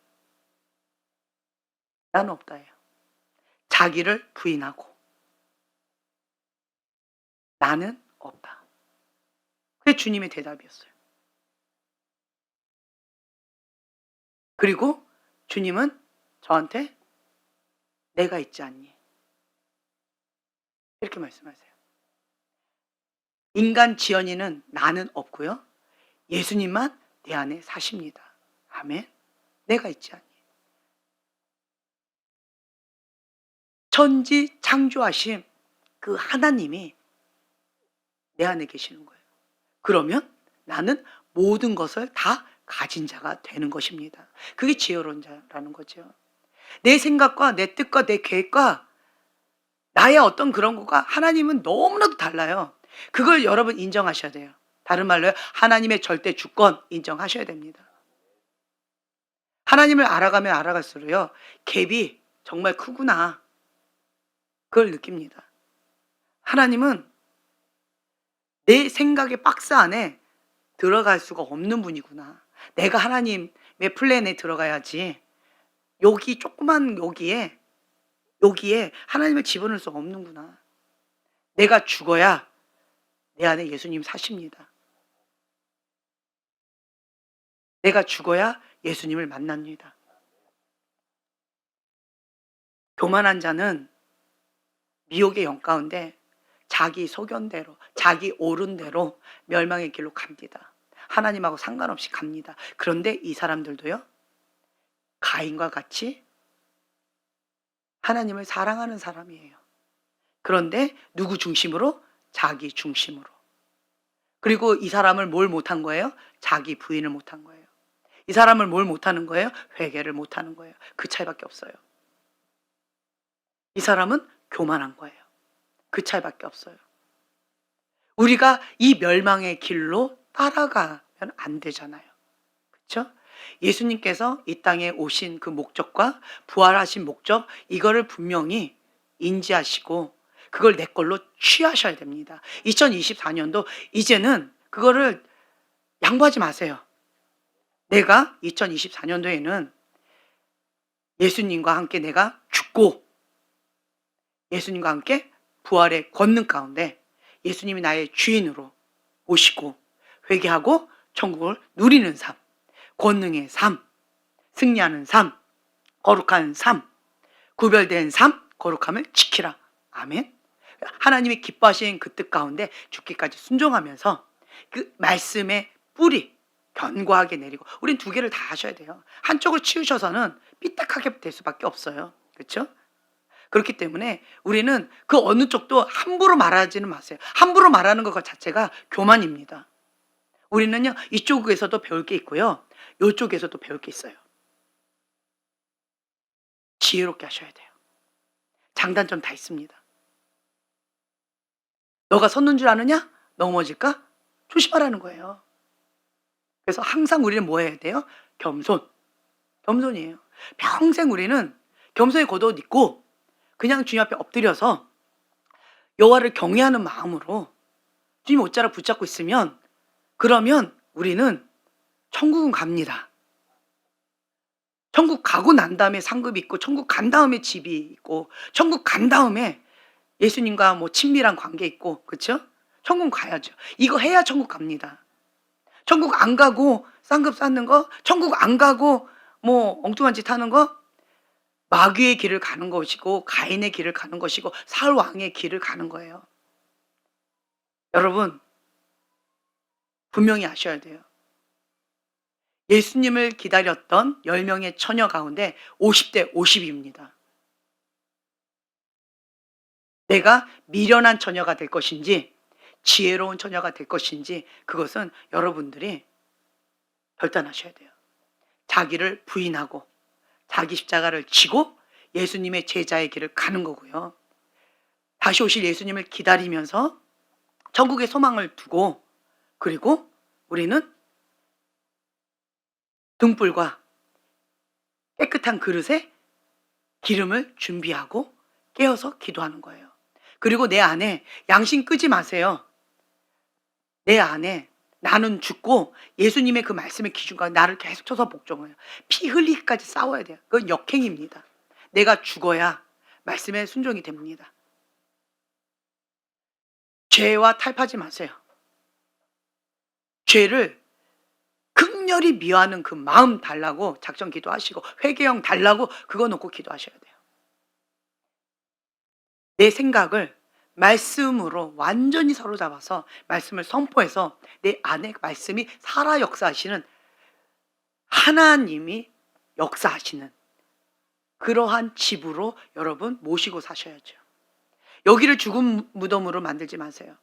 나는 없다예요. 자기를 부인하고 나는 없다. 그게 주님의 대답이었어요. 그리고 주님은 저한테 내가 있지 않니? 이렇게 말씀하세요. 인간 지연이는 나는 없고요. 예수님만 내 안에 사십니다. 아멘. 내가 있지 않니? 천지 창조하신 그 하나님이 내 안에 계시는 거예요. 그러면 나는 모든 것을 다 가진 자가 되는 것입니다. 그게 지혜로운 자라는 거죠. 내 생각과 내 뜻과 내 계획과 나의 어떤 그런 거가 하나님은 너무나도 달라요. 그걸 여러분 인정하셔야 돼요. 다른 말로 하나님의 절대 주권 인정하셔야 됩니다. 하나님을 알아가면 알아갈수록요, 갭이 정말 크구나. 그걸 느낍니다. 하나님은 내 생각의 박스 안에 들어갈 수가 없는 분이구나. 내가 하나님의 플랜에 들어가야지. 여기 조그만 여기에 하나님을 집어넣을 수 없는구나. 내가 죽어야 내 안에 예수님 사십니다. 내가 죽어야 예수님을 만납니다. 교만한 자는 미혹의 영 가운데 자기 소견대로, 자기 옳은 대로 멸망의 길로 갑니다. 하나님하고 상관없이 갑니다. 그런데 이 사람들도요, 가인과 같이 하나님을 사랑하는 사람이에요. 그런데 누구 중심으로? 자기 중심으로. 그리고 이 사람을 뭘 못한 거예요? 자기 부인을 못한 거예요. 이 사람을 뭘 못하는 거예요? 회개를 못하는 거예요. 그 차이밖에 없어요. 이 사람은 교만한 거예요. 그 차이밖에 없어요. 우리가 이 멸망의 길로 따라가면 안 되잖아요. 그렇죠? 예수님께서 이 땅에 오신 그 목적과 부활하신 목적, 이거를 분명히 인지하시고 그걸 내 걸로 취하셔야 됩니다. 2024년도 이제는 그거를 양보하지 마세요. 내가 2024년도에는 예수님과 함께 내가 죽고 예수님과 함께 부활의 권능 가운데 예수님이 나의 주인으로 모시고 회개하고 천국을 누리는 삶, 권능의 삶, 승리하는 삶, 거룩한 삶, 구별된 삶, 거룩함을 지키라. 아멘. 하나님이 기뻐하신 그 뜻 가운데 죽기까지 순종하면서 그 말씀의 뿌리 견고하게 내리고, 우린 두 개를 다 하셔야 돼요. 한쪽을 치우셔서는 삐딱하게 될 수밖에 없어요. 그렇죠? 그렇기 때문에 우리는 그 어느 쪽도 함부로 말하지는 마세요. 함부로 말하는 것 자체가 교만입니다. 우리는요, 이쪽에서도 배울 게 있고요, 이쪽에서도 배울 게 있어요. 지혜롭게 하셔야 돼요. 장단점 다 있습니다. 너가 섰는 줄 아느냐? 넘어질까? 조심하라는 거예요. 그래서 항상 우리는 뭐 해야 돼요? 겸손. 겸손이에요. 평생 우리는 겸손의 겉옷 입고 그냥 주님 앞에 엎드려서 여호와를 경외하는 마음으로 주님 옷자락 붙잡고 있으면, 그러면 우리는 천국은 갑니다. 천국 가고 난 다음에 상급이 있고, 천국 간 다음에 집이 있고, 천국 간 다음에 예수님과 뭐 친밀한 관계 있고, 그렇죠? 천국 가야죠. 이거 해야 천국 갑니다. 천국 안 가고 쌍급 쌓는 거, 천국 안 가고 뭐 엉뚱한 짓 하는 거, 마귀의 길을 가는 것이고, 가인의 길을 가는 것이고, 사울 왕의 길을 가는 거예요. 여러분, 분명히 아셔야 돼요. 예수님을 기다렸던 10명의 처녀 가운데 50대 50입니다. 내가 미련한 처녀가 될 것인지 지혜로운 처녀가 될 것인지, 그것은 여러분들이 결단하셔야 돼요. 자기를 부인하고 자기 십자가를 지고 예수님의 제자의 길을 가는 거고요. 다시 오실 예수님을 기다리면서 천국의 소망을 두고, 그리고 우리는 등불과 깨끗한 그릇에 기름을 준비하고 깨어서 기도하는 거예요. 그리고 내 안에 양심 끄지 마세요. 내 안에 나는 죽고 예수님의 그 말씀의 기준과 나를 계속 쳐서 복종해요. 피 흘리기까지 싸워야 돼요. 그건 역행입니다. 내가 죽어야 말씀에 순종이 됩니다. 죄와 탈파하지 마세요. 죄를 극렬히 미워하는 그 마음 달라고 작정 기도하시고, 회개형 달라고 그거 놓고 기도하셔야 돼요. 내 생각을 말씀으로 완전히 사로잡아서 말씀을 선포해서 내 안에 말씀이 살아 역사하시는, 하나님이 역사하시는 그러한 집으로 여러분 모시고 사셔야죠. 여기를 죽은 무덤으로 만들지 마세요.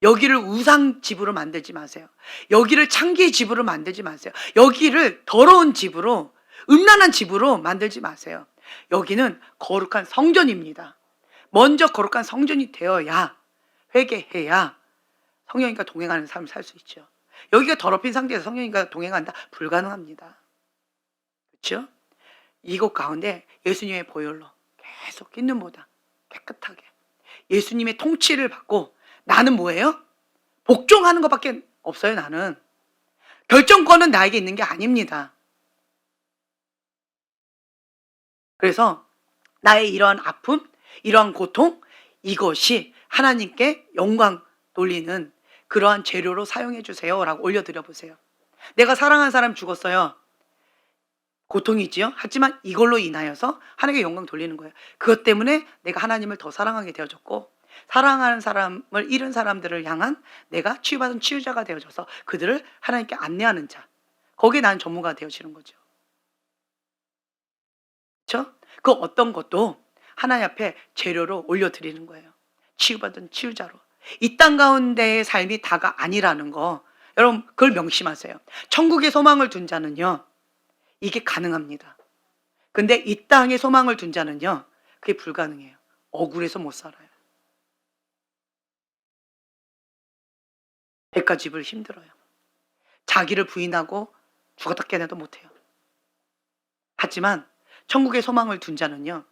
여기를 우상 집으로 만들지 마세요. 여기를 창기의 집으로 만들지 마세요. 여기를 더러운 집으로, 음란한 집으로 만들지 마세요. 여기는 거룩한 성전입니다. 먼저 거룩한 성전이 되어야, 회개해야 성령님과 동행하는 삶을 살 수 있죠. 여기가 더럽힌 상태에서 성령님과 동행한다? 불가능합니다. 그렇죠? 이곳 가운데 예수님의 보혈로 계속 흰눈보다 깨끗하게 예수님의 통치를 받고, 나는 뭐예요? 복종하는 것밖에 없어요. 나는 결정권은 나에게 있는 게 아닙니다. 그래서 나의 이러한 아픔, 이러한 고통, 이것이 하나님께 영광 돌리는 그러한 재료로 사용해 주세요 라고 올려드려 보세요. 내가 사랑하는 사람 죽었어요. 고통이지요. 하지만 이걸로 인하여서 하나님께 영광 돌리는 거예요. 그것 때문에 내가 하나님을 더 사랑하게 되어졌고, 사랑하는 사람을 잃은 사람들을 향한 내가 치유받은 치유자가 되어져서 그들을 하나님께 안내하는 자, 거기에 나는 전문가가 되어지는 거죠. 그렇죠? 그 어떤 것도 하나님 앞에 재료로 올려드리는 거예요. 치유받은 치유자로. 이 땅 가운데의 삶이 다가 아니라는 거, 여러분 그걸 명심하세요. 천국의 소망을 둔 자는요, 이게 가능합니다. 근데 이 땅에 소망을 둔 자는요, 그게 불가능해요. 억울해서 못 살아요. 배까지 입을 힘들어요. 자기를 부인하고 죽었다 깨어나도 못해요. 하지만 천국의 소망을 둔 자는요,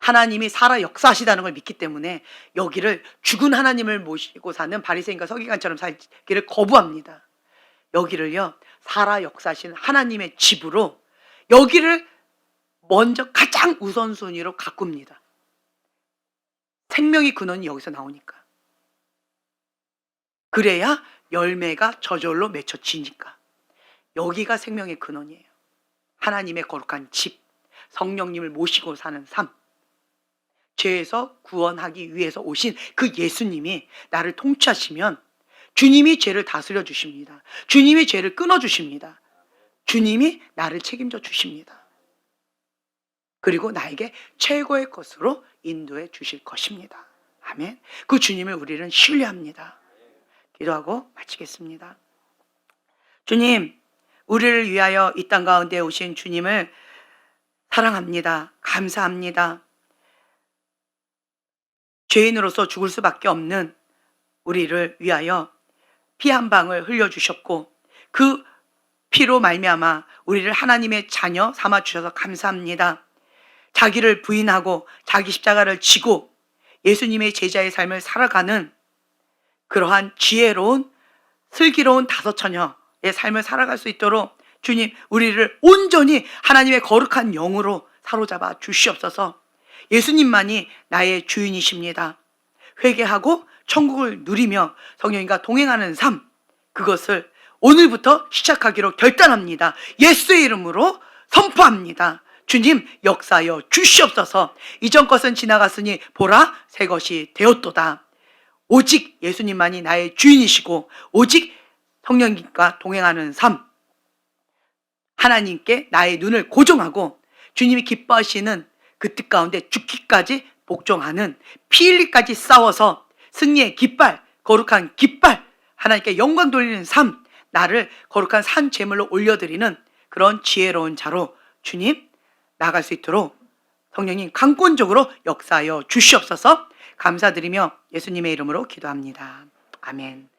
하나님이 살아 역사하시다는 걸 믿기 때문에 여기를 죽은 하나님을 모시고 사는 바리새인과 서기관처럼 살기를 거부합니다. 여기를요, 살아 역사하시는 하나님의 집으로, 여기를 먼저 가장 우선순위로 가꿉니다. 생명의 근원이 여기서 나오니까. 그래야 열매가 저절로 맺혀지니까. 여기가 생명의 근원이에요. 하나님의 거룩한 집, 성령님을 모시고 사는 삶. 죄에서 구원하기 위해서 오신 그 예수님이 나를 통치하시면 주님이 죄를 다스려 주십니다. 주님이 죄를 끊어 주십니다. 주님이 나를 책임져 주십니다. 그리고 나에게 최고의 것으로 인도해 주실 것입니다. 아멘. 그 주님을 우리는 신뢰합니다. 기도하고 마치겠습니다. 주님, 우리를 위하여 이 땅 가운데 오신 주님을 사랑합니다. 감사합니다. 죄인으로서 죽을 수밖에 없는 우리를 위하여 피 한 방울 흘려주셨고 그 피로 말미암아 우리를 하나님의 자녀 삼아 주셔서 감사합니다. 자기를 부인하고 자기 십자가를 지고 예수님의 제자의 삶을 살아가는 그러한 지혜로운 슬기로운 다섯 처녀의 삶을 살아갈 수 있도록 주님, 우리를 온전히 하나님의 거룩한 영으로 사로잡아 주시옵소서. 예수님만이 나의 주인이십니다. 회개하고 천국을 누리며 성령님과 동행하는 삶, 그것을 오늘부터 시작하기로 결단합니다. 예수의 이름으로 선포합니다. 주님, 역사하여 주시옵소서. 이전 것은 지나갔으니 보라, 새 것이 되었도다. 오직 예수님만이 나의 주인이시고 오직 성령님과 동행하는 삶, 하나님께 나의 눈을 고정하고 주님이 기뻐하시는 그 뜻 가운데 죽기까지 복종하는, 피 흘리까지 싸워서 승리의 깃발, 거룩한 깃발, 하나님께 영광 돌리는 삶, 나를 거룩한 산 제물로 올려드리는 그런 지혜로운 자로 주님 나아갈 수 있도록 성령님 강권적으로 역사하여 주시옵소서. 감사드리며 예수님의 이름으로 기도합니다. 아멘.